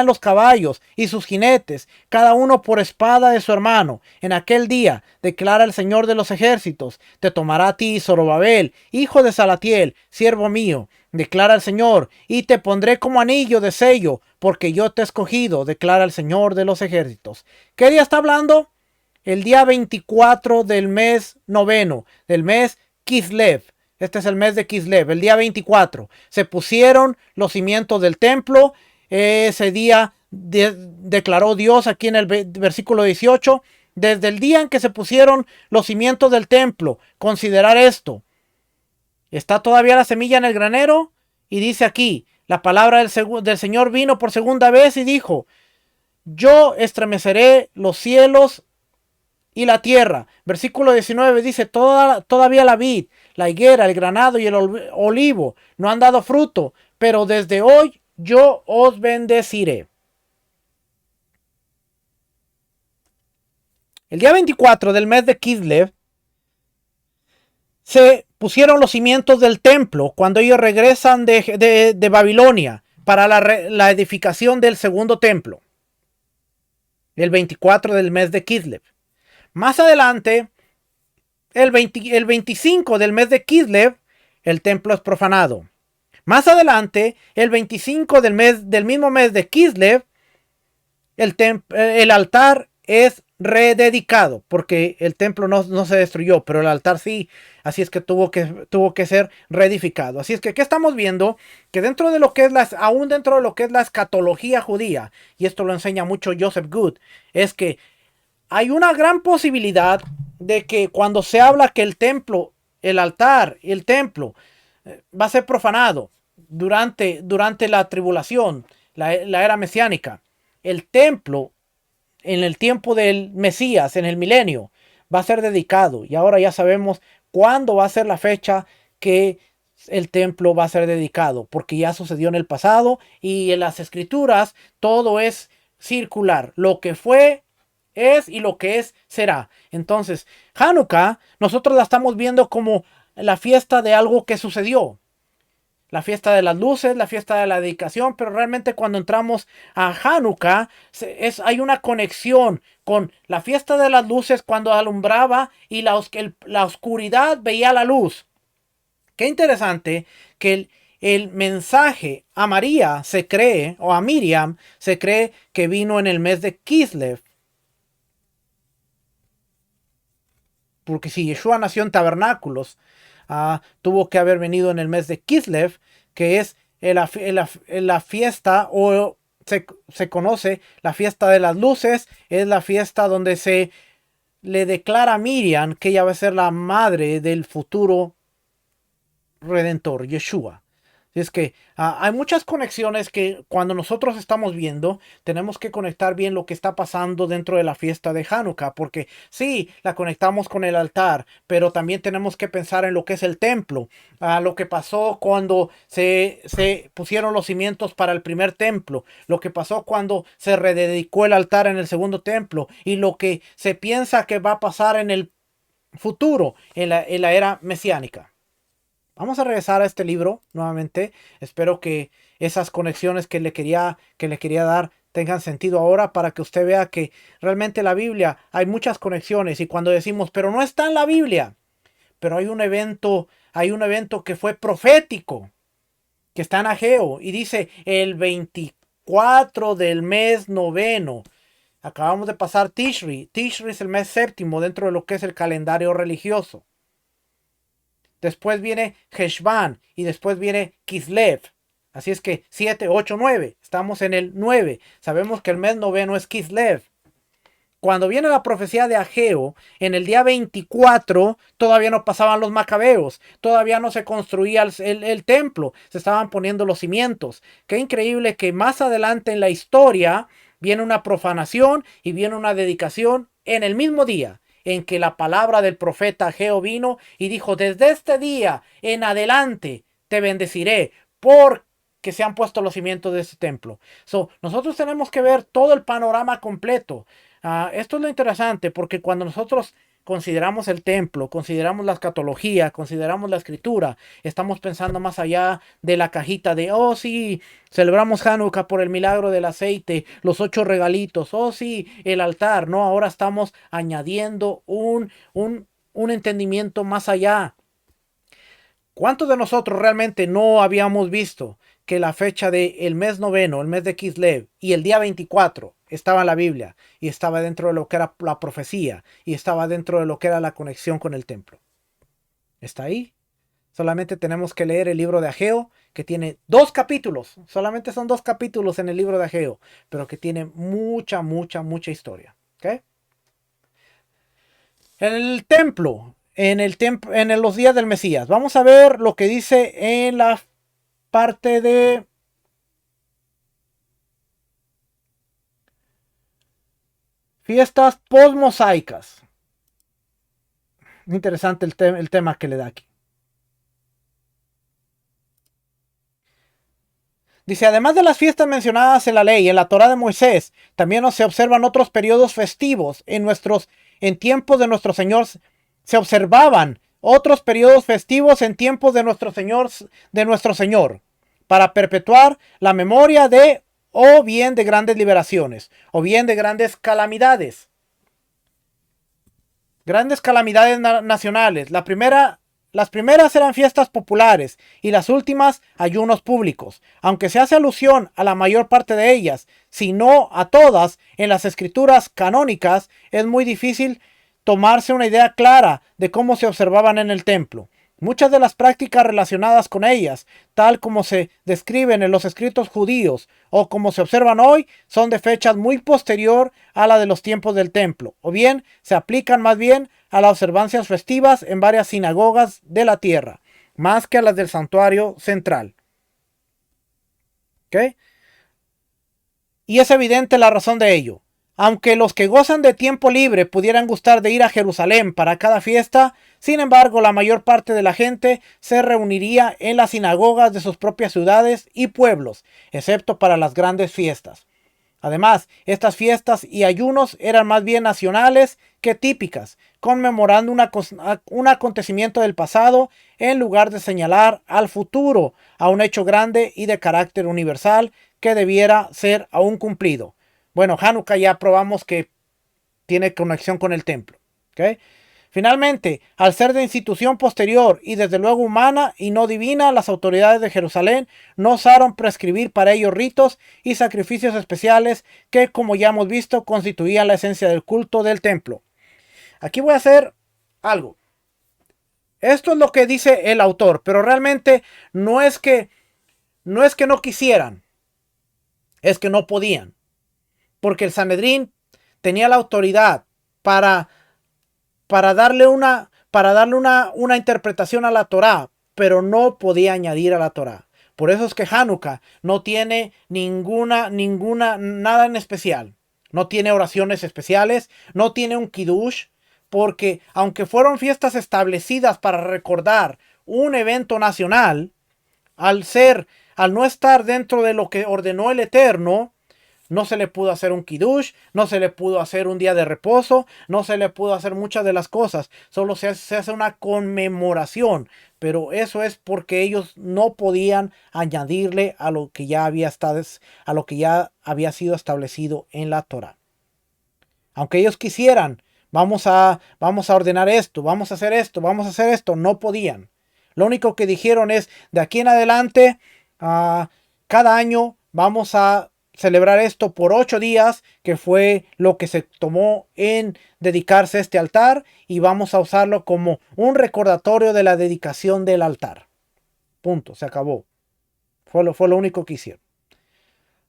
los caballos, y sus jinetes, cada uno por espada de su hermano. En aquel día, declara el Señor de los ejércitos, te tomará a ti, Zorobabel, hijo de Salatiel, siervo mío, declara el Señor, y te pondré como anillo de sello, porque yo te he escogido, declara el Señor de los ejércitos. ¿Qué día está hablando? El día 24 del mes noveno, del mes Kislev. Este es el mes de Kislev, el día 24. Se pusieron los cimientos del templo. Ese día declaró Dios aquí en el versículo 18. Desde el día en que se pusieron los cimientos del templo, considerar esto. ¿Está todavía la semilla en el granero? Y dice aquí, la palabra del Señor vino por segunda vez y dijo: yo estremeceré los cielos y la tierra. Versículo 19 dice: todavía la vid, la higuera, el granado y el olivo no han dado fruto, pero desde hoy yo os bendeciré. El día 24 del mes de Kislev se pusieron los cimientos del templo cuando ellos regresan de Babilonia para la edificación del segundo templo. El 24 del mes de Kislev. Más adelante, el 25 del mes de Kislev, el templo es profanado. Más adelante, el 25 del mismo mes de Kislev, el altar es rededicado, porque el templo no se destruyó, pero el altar sí. Así es que tuvo que ser reedificado. Así es que, ¿qué estamos viendo? Que dentro de lo que es aún dentro de lo que es la escatología judía, y esto lo enseña mucho Joseph Good, es que hay una gran posibilidad de que cuando se habla que el templo, el altar y el templo va a ser profanado durante la tribulación, la era mesiánica, el templo en el tiempo del Mesías, en el milenio, va a ser dedicado. Y ahora ya sabemos cuándo va a ser la fecha que el templo va a ser dedicado, porque ya sucedió en el pasado y en las escrituras todo es circular. Lo que fue es y lo que es será. Entonces, Hanukkah nosotros la estamos viendo como la fiesta de algo que sucedió. La fiesta de las luces, la fiesta de la dedicación, pero realmente cuando entramos a Hanukkah hay una conexión con la fiesta de las luces cuando alumbraba y la oscuridad veía la luz. Qué interesante que el mensaje a María se cree, o a Miriam se cree que vino en el mes de Kislev. Porque si Yeshua nació en tabernáculos, tuvo que haber venido en el mes de Kislev, que es la fiesta, o se conoce la fiesta de las luces. Es la fiesta donde se le declara a Miriam que ella va a ser la madre del futuro redentor, Yeshua. Es que hay muchas conexiones que cuando nosotros estamos viendo, tenemos que conectar bien lo que está pasando dentro de la fiesta de Hanukkah, porque sí, la conectamos con el altar, pero también tenemos que pensar en lo que es el templo, lo que pasó cuando se pusieron los cimientos para el primer templo, lo que pasó cuando se rededicó el altar en el segundo templo y lo que se piensa que va a pasar en el futuro, en la era mesiánica. Vamos a regresar a este libro nuevamente. Espero que esas conexiones que le quería dar tengan sentido ahora para que usted vea que realmente la Biblia hay muchas conexiones y cuando decimos, pero no está en la Biblia, pero hay un evento que fue profético, que está en Ageo y dice el 24 del mes noveno. Acabamos de pasar Tishri. Tishri es el mes séptimo dentro de lo que es el calendario religioso. Después viene Heshvan y después viene Kislev. Así es que 7, 8, 9. Estamos en el 9. Sabemos que el mes noveno es Kislev. Cuando viene la profecía de Ageo, en el día 24 todavía no pasaban los macabeos, todavía no se construía el templo, se estaban poniendo los cimientos. Qué increíble que más adelante en la historia viene una profanación y viene una dedicación en el mismo día en que la palabra del profeta Ageo vino y dijo, desde este día en adelante te bendeciré porque se han puesto los cimientos de este templo. Nosotros tenemos que ver todo el panorama completo. Esto es lo interesante porque cuando nosotros consideramos el templo, consideramos la escatología, consideramos la escritura, estamos pensando más allá de la cajita de, oh sí, celebramos Hanukkah por el milagro del aceite, los 8 regalitos, oh sí, el altar. No, ahora estamos añadiendo un entendimiento más allá. ¿Cuántos de nosotros realmente no habíamos visto que la fecha del mes noveno, el mes de Kislev y el día 24 estaba en la Biblia y estaba dentro de lo que era la profecía y estaba dentro de lo que era la conexión con el templo? Está ahí. Solamente tenemos que leer el libro de Ageo, que tiene 2 capítulos. Solamente son 2 capítulos en el libro de Ageo, pero que tiene mucha, mucha, mucha historia. ¿Okay? En el templo, en los días del Mesías. Vamos a ver lo que dice en la parte de fiestas posmosaicas. Interesante el tema que le da aquí. Dice, además de las fiestas mencionadas en la ley, en la Torá de Moisés, también se observan otros periodos festivos en tiempos de nuestro Señor. Se observaban otros periodos festivos en tiempos de nuestro Señor, para perpetuar la memoria de, o bien de grandes liberaciones, o bien de grandes calamidades. Grandes calamidades nacionales. Las primeras eran fiestas populares y las últimas ayunos públicos. Aunque se hace alusión a la mayor parte de ellas, si no a todas, en las escrituras canónicas, es muy difícil tomarse una idea clara de cómo se observaban en el templo. Muchas de las prácticas relacionadas con ellas, tal como se describen en los escritos judíos o como se observan hoy, son de fechas muy posterior a la de los tiempos del templo, o bien se aplican más bien a las observancias festivas en varias sinagogas de la tierra, más que a las del santuario central. ¿Okay? Y es evidente la razón de ello. Aunque los que gozan de tiempo libre pudieran gustar de ir a Jerusalén para cada fiesta, sin embargo, la mayor parte de la gente se reuniría en las sinagogas de sus propias ciudades y pueblos, excepto para las grandes fiestas. Además, estas fiestas y ayunos eran más bien nacionales que típicas, conmemorando un acontecimiento del pasado en lugar de señalar al futuro, a un hecho grande y de carácter universal que debiera ser aún cumplido. Bueno, Hanukkah ya probamos que tiene conexión con el templo. ¿Okay? Finalmente, al ser de institución posterior y desde luego humana y no divina, las autoridades de Jerusalén no osaron prescribir para ellos ritos y sacrificios especiales que, como ya hemos visto, constituían la esencia del culto del templo. Aquí voy a hacer algo. Esto es lo que dice el autor, pero realmente no es que no quisieran, es que no podían. Porque el Sanedrín tenía la autoridad para darle una interpretación a la Torá, pero no podía añadir a la Torá. Por eso es que Hanukkah no tiene nada en especial. No tiene oraciones especiales, no tiene un kiddush, porque aunque fueron fiestas establecidas para recordar un evento nacional, al no estar dentro de lo que ordenó el Eterno, no se le pudo hacer un kiddush, no se le pudo hacer un día de reposo, no se le pudo hacer muchas de las cosas. Solo se hace una conmemoración, pero eso es porque ellos no podían añadirle a lo que ya había sido establecido en la Torah. Aunque ellos quisieran, vamos a ordenar esto, vamos a hacer esto, vamos a hacer esto, no podían. Lo único que dijeron es, de aquí en adelante, cada año vamos a celebrar esto por 8 días, que fue lo que se tomó en dedicarse a este altar, y vamos a usarlo como un recordatorio de la dedicación del altar. Punto, se acabó. Fue lo único que hicieron.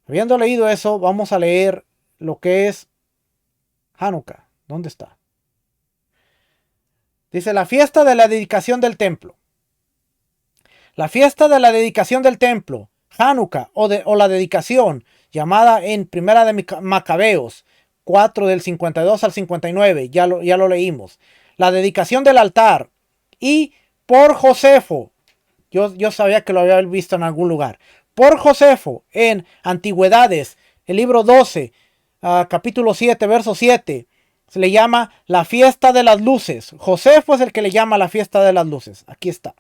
Habiendo leído eso, vamos a leer lo que es Hanukkah. ¿Dónde está? Dice, la fiesta de la dedicación del templo. La fiesta de la dedicación del templo, Hanukkah, o la dedicación, llamada en Primera de Macabeos 4 del 52 al 59, ya lo leímos. La dedicación del altar, y por Josefo, yo sabía que lo había visto en algún lugar, por Josefo en Antigüedades, el libro 12, capítulo 7, verso 7, se le llama la fiesta de las luces. Josefo es el que le llama la fiesta de las luces. Aquí está.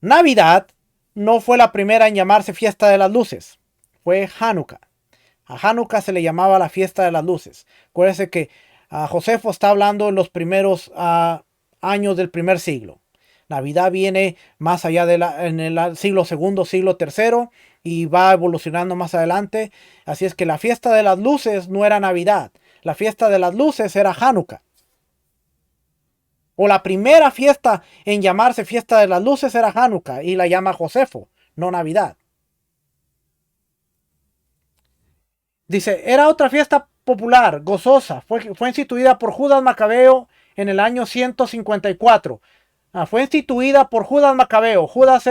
Navidad no fue la primera en llamarse fiesta de las luces, fue Hanukkah. A Hanukkah se le llamaba la fiesta de las luces. Acuérdense que Josefo está hablando en los primeros años del primer siglo. Navidad viene más allá en el siglo segundo, siglo tercero, y va evolucionando más adelante. Así es que la fiesta de las luces no era Navidad. La fiesta de las luces era Hanukkah. O la primera fiesta en llamarse fiesta de las luces era Hanukkah, y la llama Josefo, no Navidad. Dice, era otra fiesta popular, gozosa. Fue instituida por Judas Macabeo en el año 154. Fue instituida por Judas Macabeo. Judas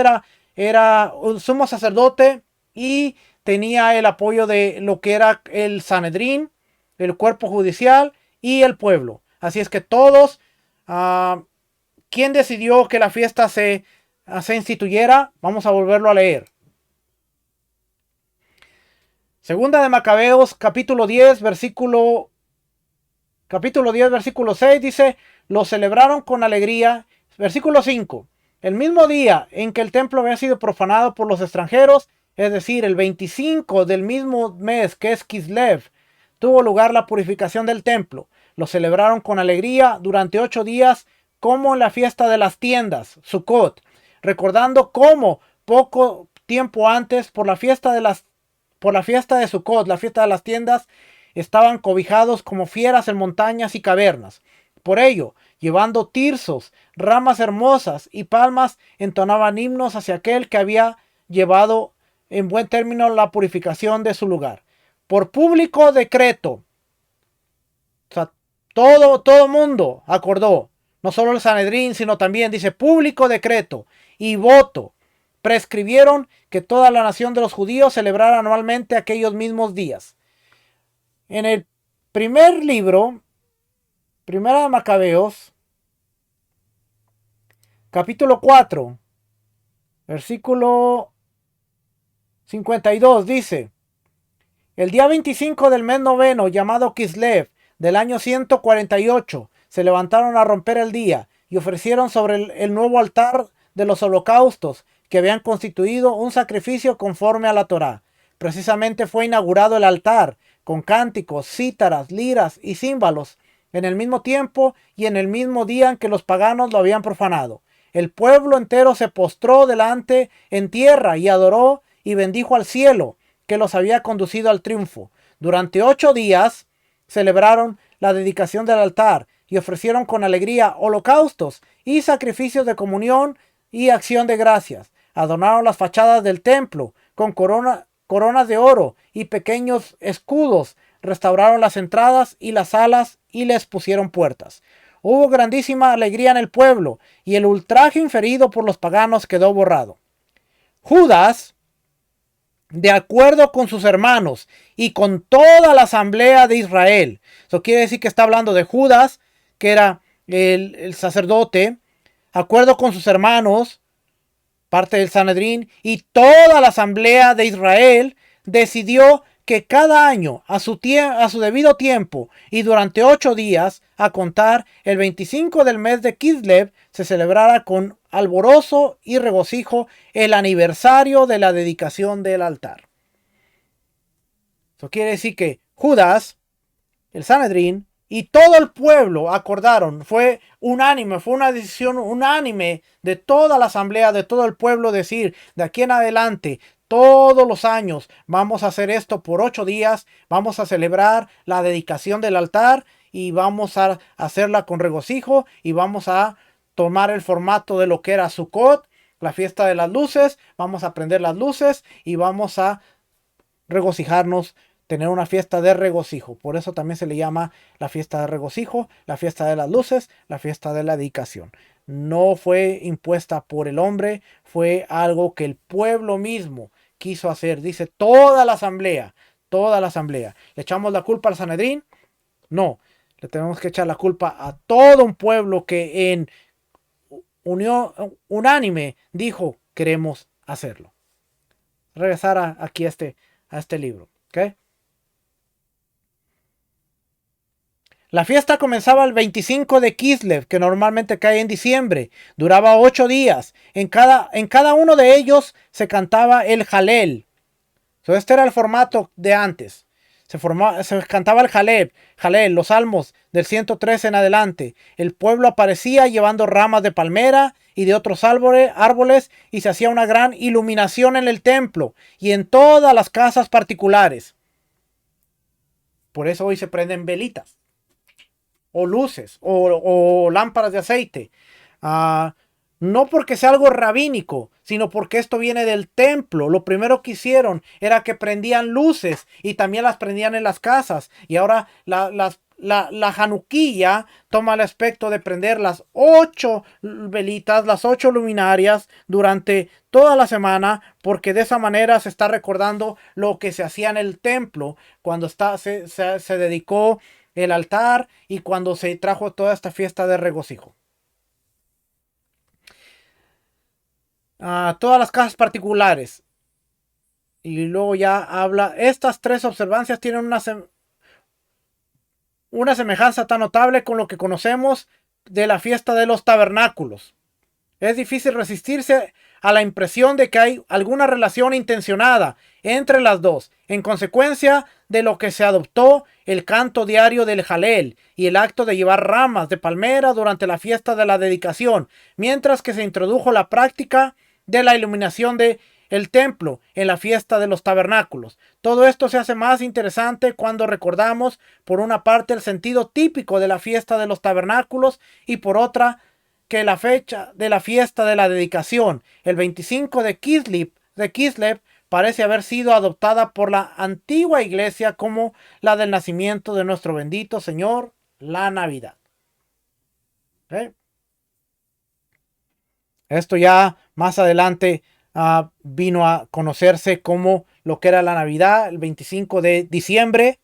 era un sumo sacerdote y tenía el apoyo de lo que era el Sanedrín, el cuerpo judicial y el pueblo. Así es que todos, ¿quién decidió que la fiesta se instituyera? Vamos a volverlo a leer. Segunda de Macabeos, capítulo 10, versículo 6, dice, lo celebraron con alegría. Versículo 5, el mismo día en que el templo había sido profanado por los extranjeros, es decir, el 25 del mismo mes que es Kislev, tuvo lugar la purificación del templo. Lo celebraron con alegría durante 8 días, como en la fiesta de las tiendas, Sukkot, recordando cómo poco tiempo antes, por la fiesta de Sukkot, la fiesta de las tiendas, estaban cobijados como fieras en montañas y cavernas. Por ello, llevando tirsos, ramas hermosas y palmas, entonaban himnos hacia aquel que había llevado en buen término la purificación de su lugar. Por público decreto, o sea, todo mundo acordó, no solo el Sanedrín, sino también, dice, público decreto y voto, prescribieron que toda la nación de los judíos celebrara anualmente aquellos mismos días. En el primer libro, Primera de Macabeos, capítulo 4, versículo 52, dice, el día 25 del mes noveno, llamado Kislev, del año 148, se levantaron a romper el día y ofrecieron sobre el nuevo altar de los holocaustos que habían constituido un sacrificio conforme a la Torá. Precisamente fue inaugurado el altar con cánticos, cítaras, liras y címbalos, en el mismo tiempo y en el mismo día en que los paganos lo habían profanado. El pueblo entero se postró delante en tierra y adoró y bendijo al cielo que los había conducido al triunfo. Durante 8 días celebraron la dedicación del altar y ofrecieron con alegría holocaustos y sacrificios de comunión y acción de gracias. Adornaron las fachadas del templo con coronas de oro y pequeños escudos. Restauraron las entradas y las salas y les pusieron puertas. hubo grandísima alegría en el pueblo, y el ultraje inferido por los paganos quedó borrado. Judas, de acuerdo con sus hermanos y con toda la asamblea de Israel, eso quiere decir que está hablando de Judas, que era el sacerdote, acuerdo con sus hermanos, parte del Sanedrín, y toda la asamblea de Israel, decidió que cada año, a su debido tiempo y durante 8 días, a contar el 25 del mes de Kislev, se celebrara con alborozo y regocijo el aniversario de la dedicación del altar. Eso quiere decir que Judas, el Sanedrín y todo el pueblo acordaron, fue unánime, fue una decisión unánime de toda la asamblea, de todo el pueblo, decir, de aquí en adelante, todos los años vamos a hacer esto por 8 días, vamos a celebrar la dedicación del altar y vamos a hacerla con regocijo y vamos a tomar el formato de lo que era Sukkot, la fiesta de las luces, vamos a prender las luces y vamos a regocijarnos, tener una fiesta de regocijo. Por eso también se le llama la fiesta de regocijo, la fiesta de las luces, la fiesta de la dedicación. No fue impuesta por el hombre, fue algo que el pueblo mismo quiso hacer. Dice toda la asamblea, toda la asamblea. ¿Le echamos la culpa al Sanedrín? No, le tenemos que echar la culpa a todo un pueblo que en unión unánime dijo queremos hacerlo. Regresar aquí a este libro, ¿ok? La fiesta comenzaba el 25 de Kislev, que normalmente cae en diciembre. Duraba 8 días. En cada uno de ellos se cantaba el Halel. Este era el formato de antes. Se cantaba el Halel, los salmos del 103 en adelante. El pueblo aparecía llevando ramas de palmera y de otros árboles y se hacía una gran iluminación en el templo y en todas las casas particulares. Por eso hoy se prenden velitas, o luces, o lámparas de aceite. No porque sea algo rabínico, sino porque esto viene del templo. Lo primero que hicieron era que prendían luces y también las prendían en las casas. Y ahora la Hanukkía toma el aspecto de prender las 8 velitas, las 8 luminarias durante toda la semana, porque de esa manera se está recordando lo que se hacía en el templo cuando se dedicó el altar y cuando se trajo toda esta fiesta de regocijo. Todas las casas particulares. Y luego ya habla, estas 3 observancias tienen una semejanza tan notable con lo que conocemos de la fiesta de los tabernáculos. Es difícil resistirse a la impresión de que hay alguna relación intencionada entre las dos, en consecuencia de lo que se adoptó el canto diario del Halel y el acto de llevar ramas de palmera durante la fiesta de la dedicación, mientras que se introdujo la práctica de la iluminación de el templo en la fiesta de los tabernáculos. Todo esto se hace más interesante cuando recordamos, por una parte, el sentido típico de la fiesta de los tabernáculos y por otra, que la fecha de la fiesta de la dedicación, el 25 de Kislev, parece haber sido adoptada por la antigua iglesia como la del nacimiento de nuestro bendito Señor, la Navidad. ¿Okay? Esto ya más adelante vino a conocerse como lo que era la Navidad, el 25 de diciembre.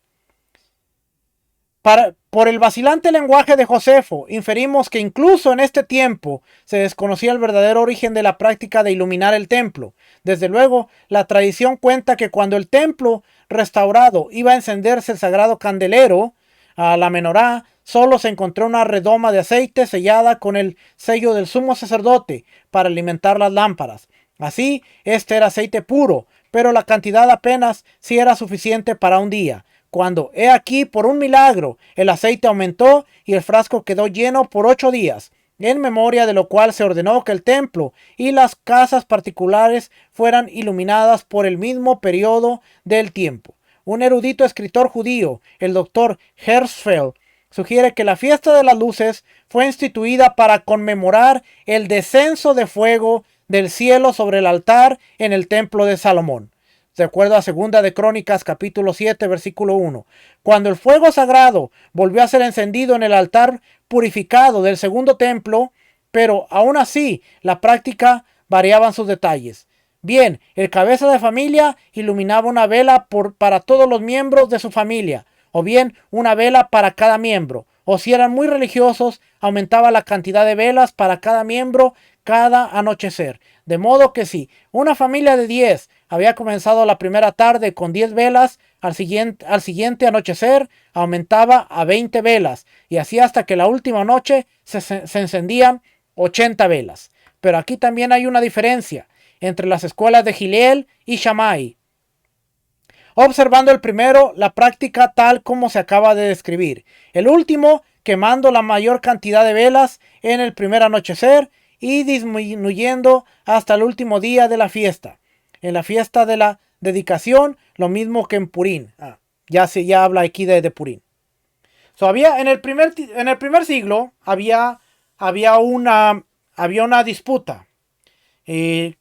Por el vacilante lenguaje de Josefo, inferimos que incluso en este tiempo se desconocía el verdadero origen de la práctica de iluminar el templo. Desde luego, la tradición cuenta que cuando el templo restaurado iba a encenderse el sagrado candelero, a la menorá, solo se encontró una redoma de aceite sellada con el sello del sumo sacerdote para alimentar las lámparas. Así, este era aceite puro, pero la cantidad apenas sí era suficiente para un día. Cuando, he aquí, por un milagro, el aceite aumentó y el frasco quedó lleno por 8 días, en memoria de lo cual se ordenó que el templo y las casas particulares fueran iluminadas por el mismo periodo del tiempo. Un erudito escritor judío, el doctor Herzfeld, sugiere que la fiesta de las luces fue instituida para conmemorar el descenso de fuego del cielo sobre el altar en el templo de Salomón. de acuerdo a Segunda de Crónicas capítulo 7 versículo 1. Cuando el fuego sagrado volvió a ser encendido en el altar purificado del segundo templo, pero aún así la práctica variaban sus detalles. Bien, el cabeza de familia iluminaba una vela para todos los miembros de su familia, o bien una vela para cada miembro, o si eran muy religiosos, aumentaba la cantidad de velas para cada miembro cada anochecer. De modo que si una familia de 10 había comenzado la primera tarde con 10 velas, al siguiente anochecer aumentaba a 20 velas, y así hasta que la última noche se encendían 80 velas. Pero aquí también hay una diferencia entre las escuelas de Hillel y Shammai. Observando el primero, la práctica tal como se acaba de describir. El último, quemando la mayor cantidad de velas en el primer anochecer y disminuyendo hasta el último día de la fiesta. En la fiesta de la dedicación, lo mismo que en Purín. Ya habla aquí de Purín. En el primer siglo había una disputa.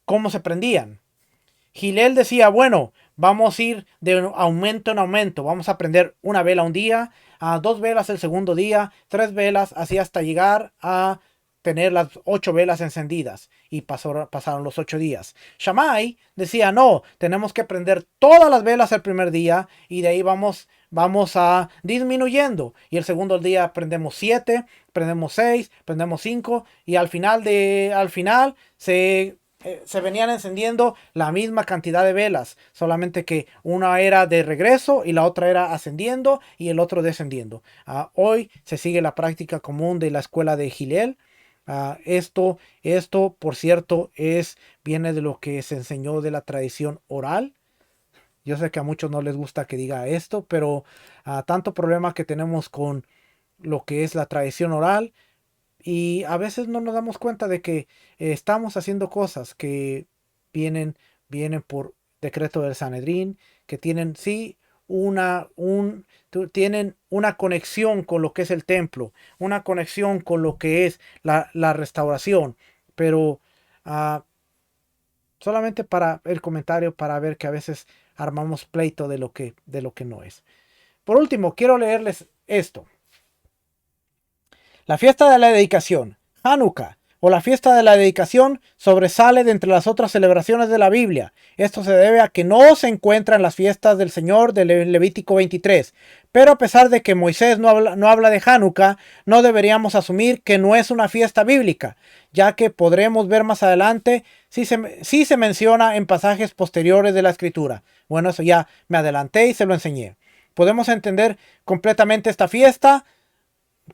¿Cómo se prendían? Hillel decía, bueno, vamos a ir de aumento en aumento. Vamos a prender una vela un día, 2 velas el segundo día, 3 velas, así hasta llegar a tener las 8 velas encendidas. Y pasaron los 8 días. Shammai decía, no, tenemos que prender todas las velas el primer día y de ahí vamos a disminuyendo. Y el segundo día prendemos 7, prendemos 6, prendemos 5 y al final se venían encendiendo la misma cantidad de velas, solamente que una era de regreso y la otra era ascendiendo y el otro descendiendo. Hoy se sigue la práctica común de la escuela de Hillel. Esto, por cierto, viene de lo que se enseñó de la tradición oral. Yo sé que a muchos no les gusta que diga esto, pero tanto problema que tenemos con lo que es la tradición oral. Y a veces no nos damos cuenta de que estamos haciendo cosas que vienen por decreto del Sanedrín, que tienen tienen una conexión con lo que es el templo, una conexión con lo que es la restauración. Pero solamente para el comentario, para ver que a veces armamos pleito de lo que no es. Por último, quiero leerles esto. La fiesta de la dedicación, Hanukkah, o la fiesta de la dedicación, sobresale de entre las otras celebraciones de la Biblia. Esto se debe a que no se encuentra en las fiestas del Señor de Levítico 23. Pero a pesar de que Moisés no habla de Hanukkah, no deberíamos asumir que no es una fiesta bíblica, ya que podremos ver más adelante si se menciona en pasajes posteriores de la Escritura. Bueno, eso ya me adelanté y se lo enseñé. Podemos entender completamente esta fiesta.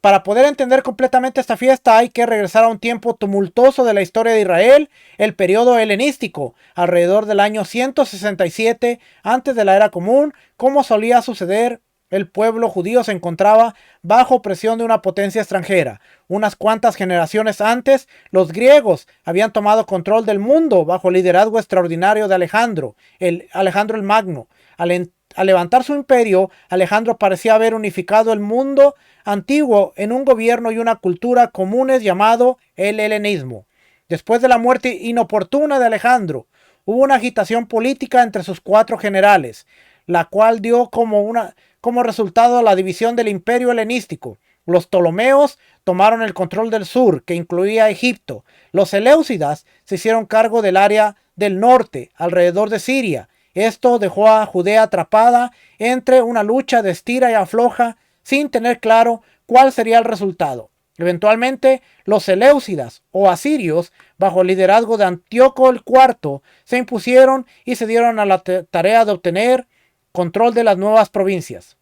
Para poder entender completamente esta fiesta hay que regresar a un tiempo tumultuoso de la historia de Israel, el periodo helenístico, alrededor del año 167 antes de la era común. Como solía suceder, el pueblo judío se encontraba bajo presión de una potencia extranjera. Unas cuantas generaciones antes, los griegos habían tomado control del mundo bajo el liderazgo extraordinario de Alejandro el Magno. Al levantar su imperio, Alejandro parecía haber unificado el mundo antiguo en un gobierno y una cultura comunes llamado el helenismo. Después de la muerte inoportuna de Alejandro, hubo una agitación política entre sus 4 generales, la cual dio como resultado la división del imperio helenístico. Los Ptolomeos tomaron el control del sur, que incluía Egipto. Los Seleucidas se hicieron cargo del área del norte, alrededor de Siria. Esto dejó a Judea atrapada entre una lucha de estira y afloja, sin tener claro cuál sería el resultado. Eventualmente, los Seleucidas o asirios, bajo el liderazgo de Antíoco IV, se impusieron y se dieron a la tarea de obtener control de las nuevas provincias.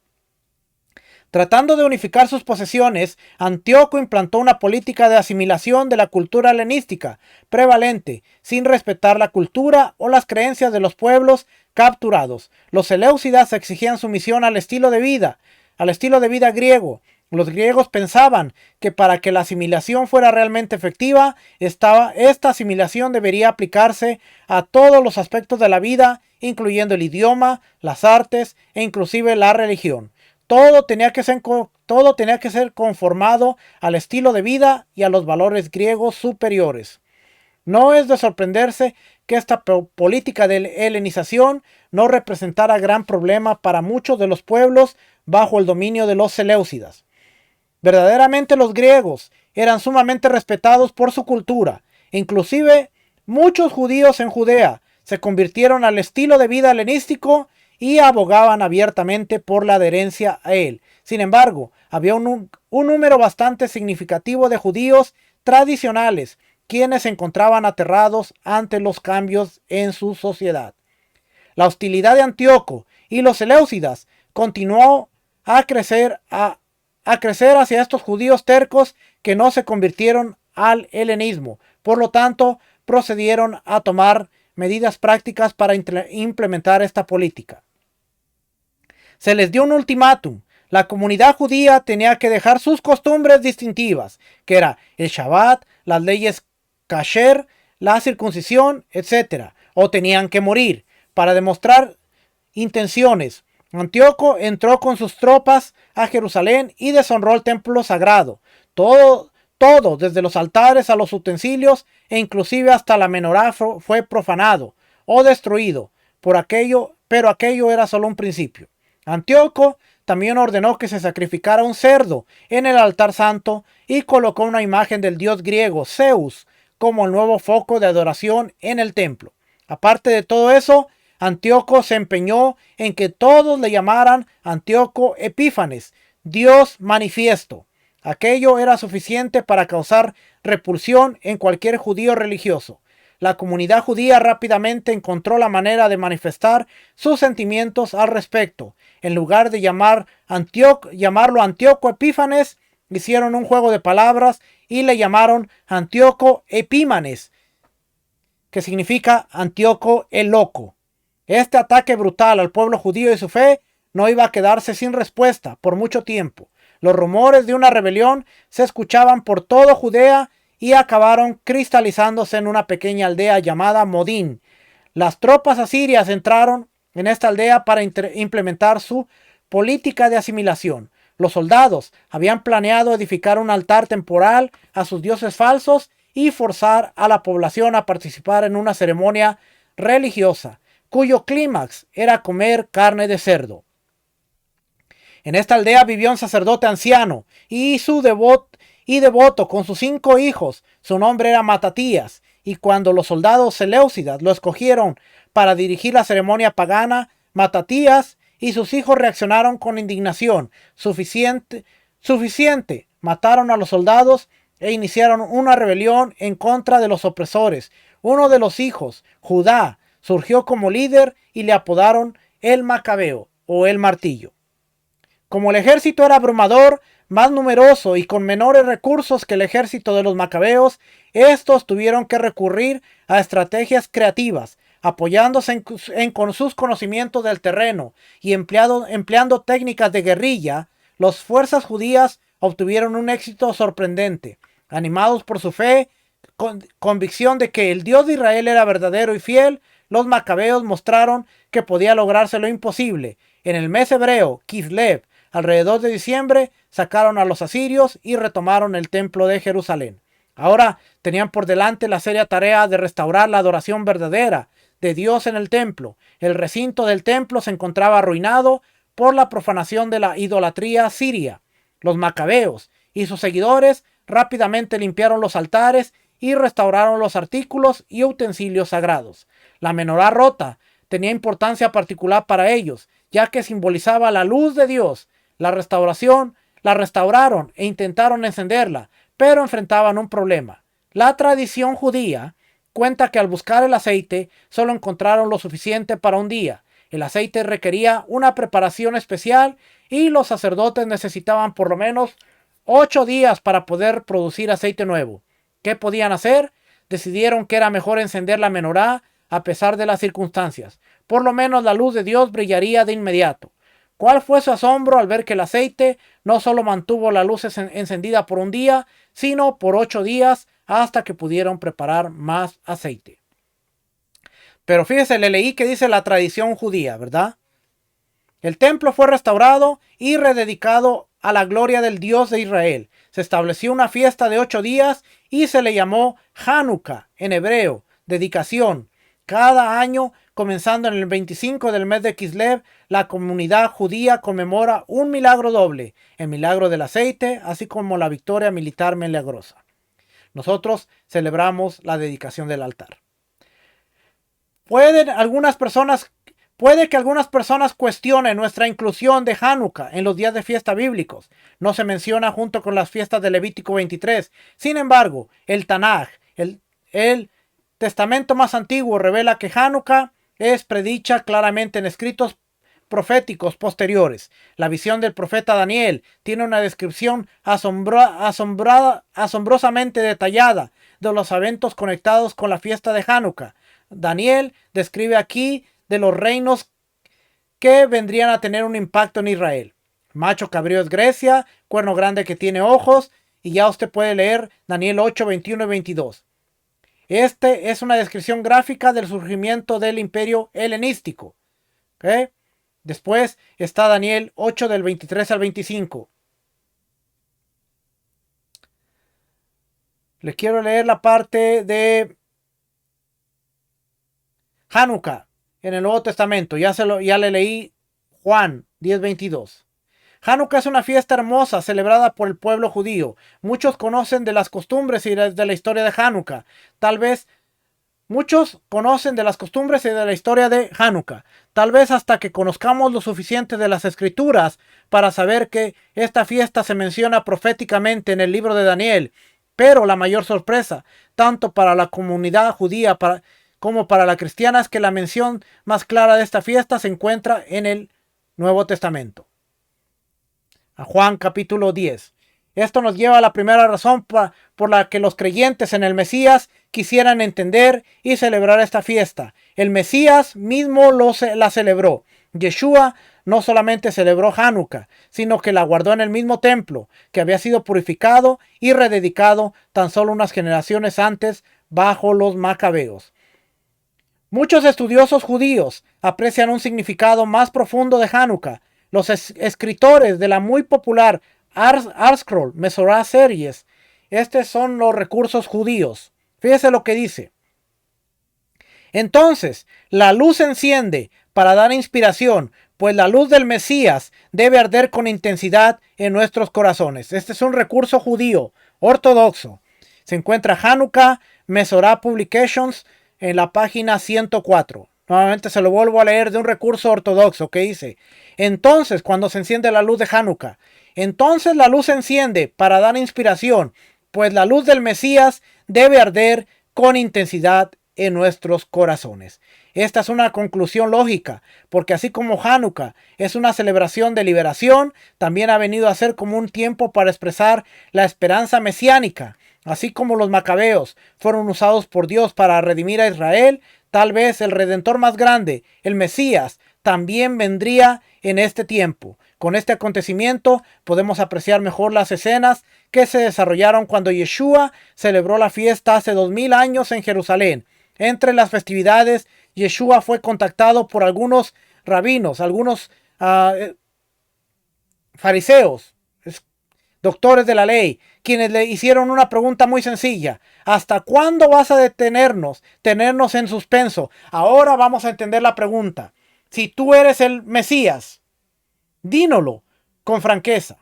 Tratando de unificar sus posesiones, Antíoco implantó una política de asimilación de la cultura helenística prevalente, sin respetar la cultura o las creencias de los pueblos capturados. Los Seleucidas exigían sumisión al estilo de vida griego. Los griegos pensaban que para que la asimilación fuera realmente efectiva, esta asimilación debería aplicarse a todos los aspectos de la vida, incluyendo el idioma, las artes e inclusive la religión. Todo tenía que ser conformado al estilo de vida y a los valores griegos superiores. No es de sorprenderse que esta política de helenización no representara gran problema para muchos de los pueblos bajo el dominio de los seleucidas. Verdaderamente los griegos eran sumamente respetados por su cultura. Inclusive muchos judíos en Judea se convirtieron al estilo de vida helenístico y abogaban abiertamente por la adherencia a él. Sin embargo, había un número bastante significativo de judíos tradicionales quienes se encontraban aterrados ante los cambios en su sociedad. La hostilidad de Antíoco y los seleucidas continuó a crecer hacia estos judíos tercos que no se convirtieron al helenismo. Por lo tanto, procedieron a tomar medidas prácticas para implementar esta política. Se les dio un ultimátum. La comunidad judía tenía que dejar sus costumbres distintivas, que era el Shabbat, las leyes kasher, la circuncisión, etc., o tenían que morir. Para demostrar intenciones, Antíoco entró con sus tropas a Jerusalén y deshonró el templo sagrado. Todo, desde los altares a los utensilios e inclusive hasta la menorá fue profanado o destruido por aquello, pero aquello era solo un principio. Antíoco también ordenó que se sacrificara un cerdo en el altar santo y colocó una imagen del dios griego Zeus como el nuevo foco de adoración en el templo. Aparte de todo eso, Antíoco se empeñó en que todos le llamaran Antíoco Epífanes, Dios manifiesto. Aquello era suficiente para causar repulsión en cualquier judío religioso. La comunidad judía rápidamente encontró la manera de manifestar sus sentimientos al respecto. En lugar de llamarlo Antíoco Epífanes, hicieron un juego de palabras y le llamaron Antíoco Epímanes, que significa Antíoco el loco. Este ataque brutal al pueblo judío y su fe no iba a quedarse sin respuesta por mucho tiempo. Los rumores de una rebelión se escuchaban por toda Judea y acabaron cristalizándose en una pequeña aldea llamada Modín. Las tropas asirias entraron en esta aldea para implementar su política de asimilación. Los soldados habían planeado edificar un altar temporal a sus dioses falsos y forzar a la población a participar en una ceremonia religiosa, cuyo clímax era comer carne de cerdo. En esta aldea vivió un sacerdote anciano y devoto con sus 5 hijos. Su nombre era Matatías, y cuando los soldados seleucidas lo escogieron para dirigir la ceremonia pagana, Matatías y sus hijos reaccionaron con indignación suficiente. Mataron a los soldados e iniciaron una rebelión en contra de los opresores. Uno de los hijos, Judá, surgió como líder y le apodaron el Macabeo o el Martillo. Como el ejército era abrumador, más numeroso y con menores recursos que el ejército de los macabeos, estos tuvieron que recurrir a estrategias creativas, apoyándose con sus conocimientos del terreno y empleando técnicas de guerrilla. Las fuerzas judías obtuvieron un éxito sorprendente. Animados por su fe, convicción de que el Dios de Israel era verdadero y fiel, los macabeos mostraron que podía lograrse lo imposible. En el mes hebreo, Kislev, alrededor de diciembre, sacaron a los asirios y retomaron el templo de Jerusalén. Ahora tenían por delante la seria tarea de restaurar la adoración verdadera de Dios en el templo. El recinto del templo se encontraba arruinado por la profanación de la idolatría siria. Los macabeos y sus seguidores rápidamente limpiaron los altares y restauraron los artículos y utensilios sagrados. La menorá rota tenía importancia particular para ellos, ya que simbolizaba la luz de Dios. La restauraron e intentaron encenderla, pero enfrentaban un problema. La tradición judía cuenta que al buscar el aceite solo encontraron lo suficiente para un día. El aceite requería una preparación especial y los sacerdotes necesitaban por lo menos 8 días para poder producir aceite nuevo. ¿Qué podían hacer? Decidieron que era mejor encender la menorá a pesar de las circunstancias. Por lo menos la luz de Dios brillaría de inmediato. ¿Cuál fue su asombro al ver que el aceite no solo mantuvo la luz encendida por un día, sino por 8 días hasta que pudieron preparar más aceite? Pero fíjese, le leí que dice la tradición judía, ¿verdad? El templo fue restaurado y rededicado a la gloria del Dios de Israel. Se estableció una fiesta de 8 días y se le llamó Hanukkah en hebreo, dedicación. Cada año, comenzando en el 25 del mes de Kislev, la comunidad judía conmemora un milagro doble, el milagro del aceite, así como la victoria militar milagrosa. Nosotros celebramos la dedicación del altar. Puede que algunas personas cuestionen nuestra inclusión de Hanukkah en los días de fiesta bíblicos. No se menciona junto con las fiestas de Levítico 23. Sin embargo, el Tanaj, el Testamento más antiguo, revela que Hanukkah es predicha claramente en escritos proféticos posteriores. La visión del profeta Daniel tiene una descripción asombrosamente detallada de los eventos conectados con la fiesta de Hanukkah. Daniel describe aquí de los reinos que vendrían a tener un impacto en Israel. Macho cabrío es Grecia, cuerno grande que tiene ojos, y ya usted puede leer Daniel 8, 21 y 22. Este es una descripción gráfica del surgimiento del imperio helenístico. ¿Okay? Después está Daniel 8 del 23 al 25. Les quiero leer la parte de Hanukkah en el Nuevo Testamento. Ya le leí Juan 10:22. Hanukkah es una fiesta hermosa celebrada por el pueblo judío. Muchos conocen de las costumbres y de la historia de Hanukkah. Muchos conocen de las costumbres y de la historia de Hanukkah. Tal vez hasta que conozcamos lo suficiente de las escrituras para saber que esta fiesta se menciona proféticamente en el libro de Daniel. Pero la mayor sorpresa, tanto para la comunidad judía como para la cristiana, es que la mención más clara de esta fiesta se encuentra en el Nuevo Testamento. A Juan capítulo 10. Esto nos lleva a la primera razón por la que los creyentes en el Mesías quisieran entender y celebrar esta fiesta. El Mesías mismo la celebró. Yeshua no solamente celebró Hanukkah, sino que la guardó en el mismo templo, que había sido purificado y rededicado tan solo unas generaciones antes bajo los macabeos. Muchos estudiosos judíos aprecian un significado más profundo de Hanukkah. Los escritores de la muy popular ArtScroll Mesorah Series, estos son los recursos judíos. Fíjese lo que dice. Entonces, la luz se enciende para dar inspiración, pues la luz del Mesías debe arder con intensidad en nuestros corazones. Este es un recurso judío ortodoxo. Se encuentra Hanukkah Mesorah Publications en la página 104. Nuevamente se lo vuelvo a leer de un recurso ortodoxo que dice: entonces, cuando se enciende la luz de Hanukkah, entonces la luz se enciende para dar inspiración, pues la luz del Mesías debe arder con intensidad en nuestros corazones. Esta es una conclusión lógica, porque así como Hanukkah es una celebración de liberación, también ha venido a ser como un tiempo para expresar la esperanza mesiánica. Así como los macabeos fueron usados por Dios para redimir a Israel, tal vez el Redentor más grande, el Mesías, también vendría en este tiempo. Con este acontecimiento podemos apreciar mejor las escenas que se desarrollaron cuando Yeshua celebró la fiesta hace 2000 años en Jerusalén. Entre las festividades, Yeshua fue contactado por algunos rabinos, algunos fariseos, doctores de la ley, quienes le hicieron una pregunta muy sencilla: ¿hasta cuándo vas a tenernos en suspenso? Ahora vamos a entender la pregunta. Si tú eres el Mesías, dínoslo con franqueza.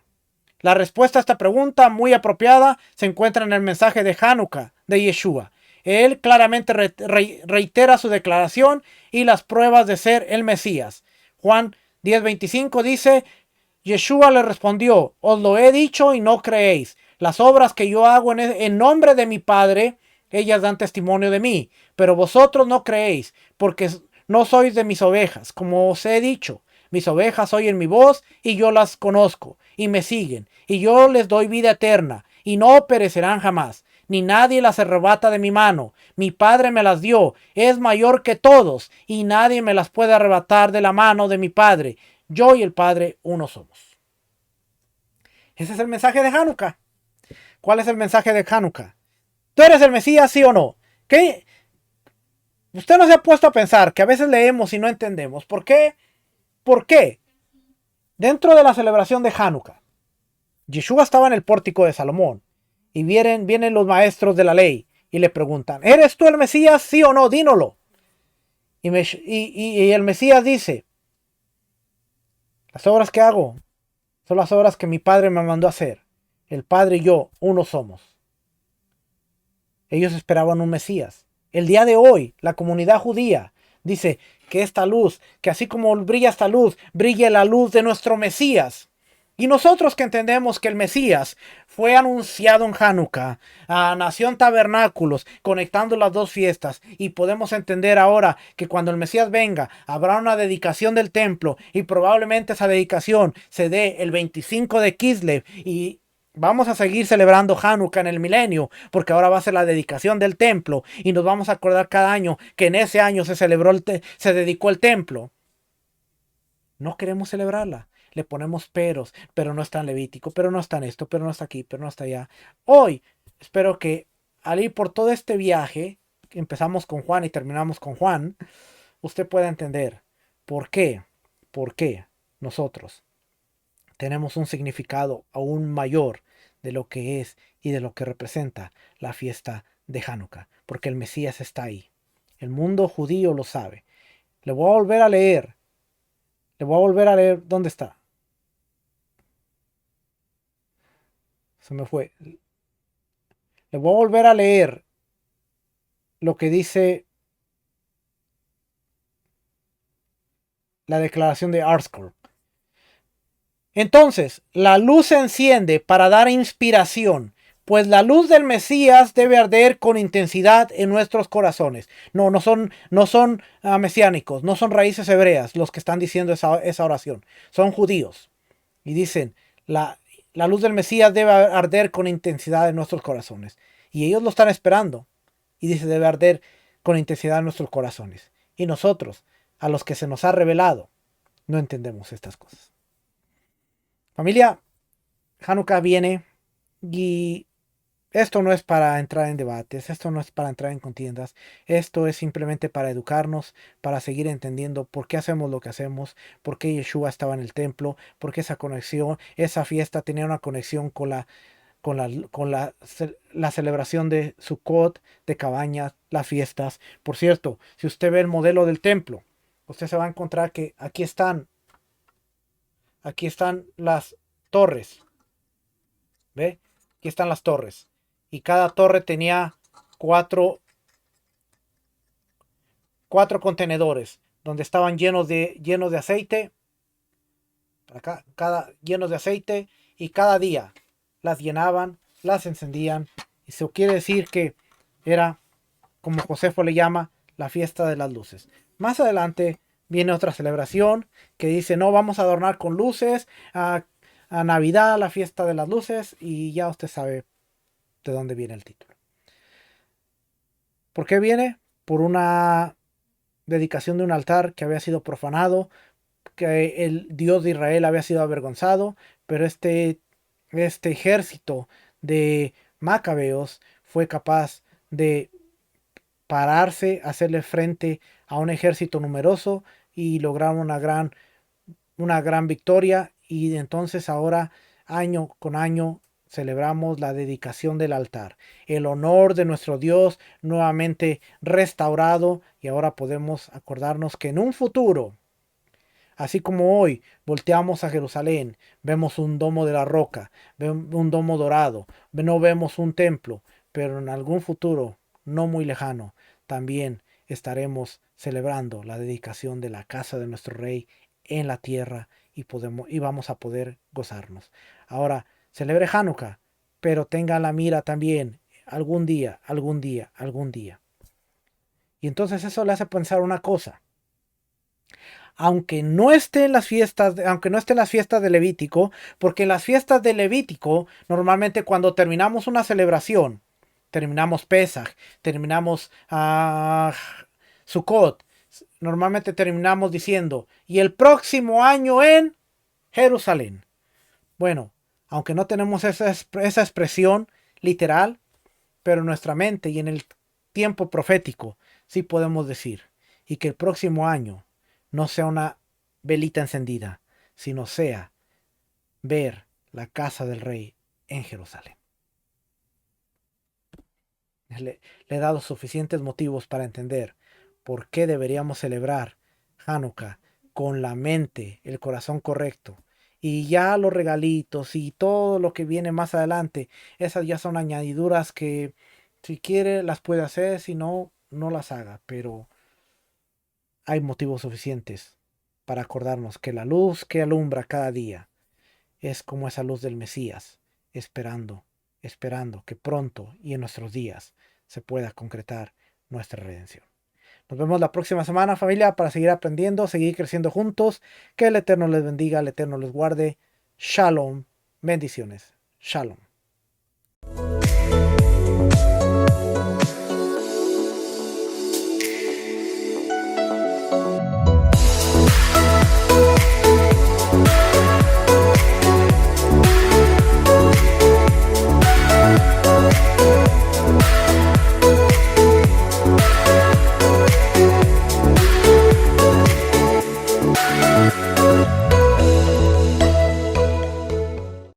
La respuesta a esta pregunta, muy apropiada, se encuentra en el mensaje de Hanukkah de Yeshua. Él claramente reitera su declaración y las pruebas de ser el Mesías. Juan 10:25 dice: Yeshua le respondió: os lo he dicho y no creéis. Las obras que yo hago en nombre de mi Padre, ellas dan testimonio de mí, pero vosotros no creéis, porque no sois de mis ovejas. Como os he dicho, mis ovejas oyen mi voz y yo las conozco y me siguen, y yo les doy vida eterna y no perecerán jamás, ni nadie las arrebata de mi mano. Mi Padre me las dio, es mayor que todos, y nadie me las puede arrebatar de la mano de mi Padre. Yo y el Padre uno somos. Ese es el mensaje de Hanukkah. ¿Cuál es el mensaje de Hanukkah? ¿Tú eres el Mesías, sí o no? ¿Qué? Usted no se ha puesto a pensar que a veces leemos y no entendemos. ¿Por qué? ¿Por qué? Dentro de la celebración de Hanukkah, Yeshua estaba en el pórtico de Salomón y vienen los maestros de la ley y le preguntan: ¿eres tú el Mesías, sí o no? Dínoslo. Y el Mesías dice, las obras que hago son las obras que mi Padre me mandó a hacer. El Padre y yo, uno somos. Ellos esperaban un Mesías. El día de hoy, la comunidad judía dice que esta luz, que así como brilla esta luz, brille la luz de nuestro Mesías. Y nosotros que entendemos que el Mesías fue anunciado en Hanukkah, nació en tabernáculos, conectando las dos fiestas, y podemos entender ahora que cuando el Mesías venga, habrá una dedicación del templo, y probablemente esa dedicación se dé el 25 de Kislev, y vamos a seguir celebrando Hanukkah en el milenio, porque ahora va a ser la dedicación del templo, y nos vamos a acordar cada año que en ese año se celebró, se dedicó el templo. No queremos celebrarla. Le ponemos peros, pero no está en Levítico, pero no está en esto, pero no está aquí, pero no está allá. Hoy, espero que al ir por todo este viaje, que empezamos con Juan y terminamos con Juan, usted pueda entender por qué nosotros tenemos un significado aún mayor de lo que es y de lo que representa la fiesta de Hanukkah, porque el Mesías está ahí. El mundo judío lo sabe. Le voy a volver a leer. Le voy a volver a leer. ¿Dónde está? Se me fue. Le voy a volver a leer lo que dice la declaración de ArtScroll. Entonces, la luz se enciende para dar inspiración, pues la luz del Mesías debe arder con intensidad en nuestros corazones. No son mesiánicos, no son raíces hebreas los que están diciendo esa oración. Son judíos. Y dicen, la luz del Mesías debe arder con intensidad en nuestros corazones. Y ellos lo están esperando. Y dice, debe arder con intensidad en nuestros corazones. Y nosotros, a los que se nos ha revelado, no entendemos estas cosas. Familia, Hanukkah viene y esto no es para entrar en debates, esto no es para entrar en contiendas, esto es simplemente para educarnos, para seguir entendiendo por qué hacemos lo que hacemos, por qué Yeshua estaba en el templo, por qué esa conexión, esa fiesta tenía una conexión con la celebración de Sukkot, de cabañas, las fiestas. Por cierto, si usted ve el modelo del templo, usted se va a encontrar que aquí están las torres, ¿ve? Aquí están las torres. Y cada torre tenía cuatro contenedores donde estaban llenos de aceite. Acá, llenos de aceite. Y cada día las llenaban, las encendían. Y eso quiere decir que era, como Josefo le llama, la fiesta de las luces. Más adelante viene otra celebración que dice, no, vamos a adornar con luces. A Navidad, la fiesta de las luces. Y ya usted sabe de dónde viene el título. ¿Por qué viene? Por una dedicación de un altar que había sido profanado, que el Dios de Israel había sido avergonzado, pero este ejército de macabeos fue capaz de pararse, hacerle frente a un ejército numeroso y lograr una gran victoria. Y entonces ahora, año con año, celebramos la dedicación del altar, el honor de nuestro Dios nuevamente restaurado, y ahora podemos acordarnos que en un futuro, así como hoy volteamos a Jerusalén, vemos un domo de la roca, un domo dorado, no vemos un templo, pero en algún futuro no muy lejano también estaremos celebrando la dedicación de la casa de nuestro rey en la tierra, y vamos a poder gozarnos. Ahora, celebre Hanukkah, pero tenga la mira también algún día, algún día, algún día. Y entonces eso le hace pensar una cosa. Aunque no esté en las fiestas, aunque no esté en las fiestas de Levítico, porque en las fiestas de Levítico, normalmente cuando terminamos una celebración, terminamos Pesaj, terminamos Sukkot, normalmente terminamos diciendo, y el próximo año en Jerusalén. Bueno, aunque no tenemos esa expresión literal, pero en nuestra mente y en el tiempo profético sí podemos decir, y que el próximo año no sea una velita encendida, sino sea ver la casa del rey en Jerusalén. Le he dado suficientes motivos para entender ¿Por qué deberíamos celebrar Hanukkah con la mente, el corazón correcto? Y ya los regalitos y todo lo que viene más adelante, esas ya son añadiduras que si quiere las puede hacer, si no, no las haga. Pero hay motivos suficientes para acordarnos que la luz que alumbra cada día es como esa luz del Mesías, esperando, esperando que pronto y en nuestros días se pueda concretar nuestra redención. Nos vemos la próxima semana, familia, para seguir aprendiendo, seguir creciendo juntos. Que el Eterno les bendiga, el Eterno les guarde. Shalom. Bendiciones. Shalom.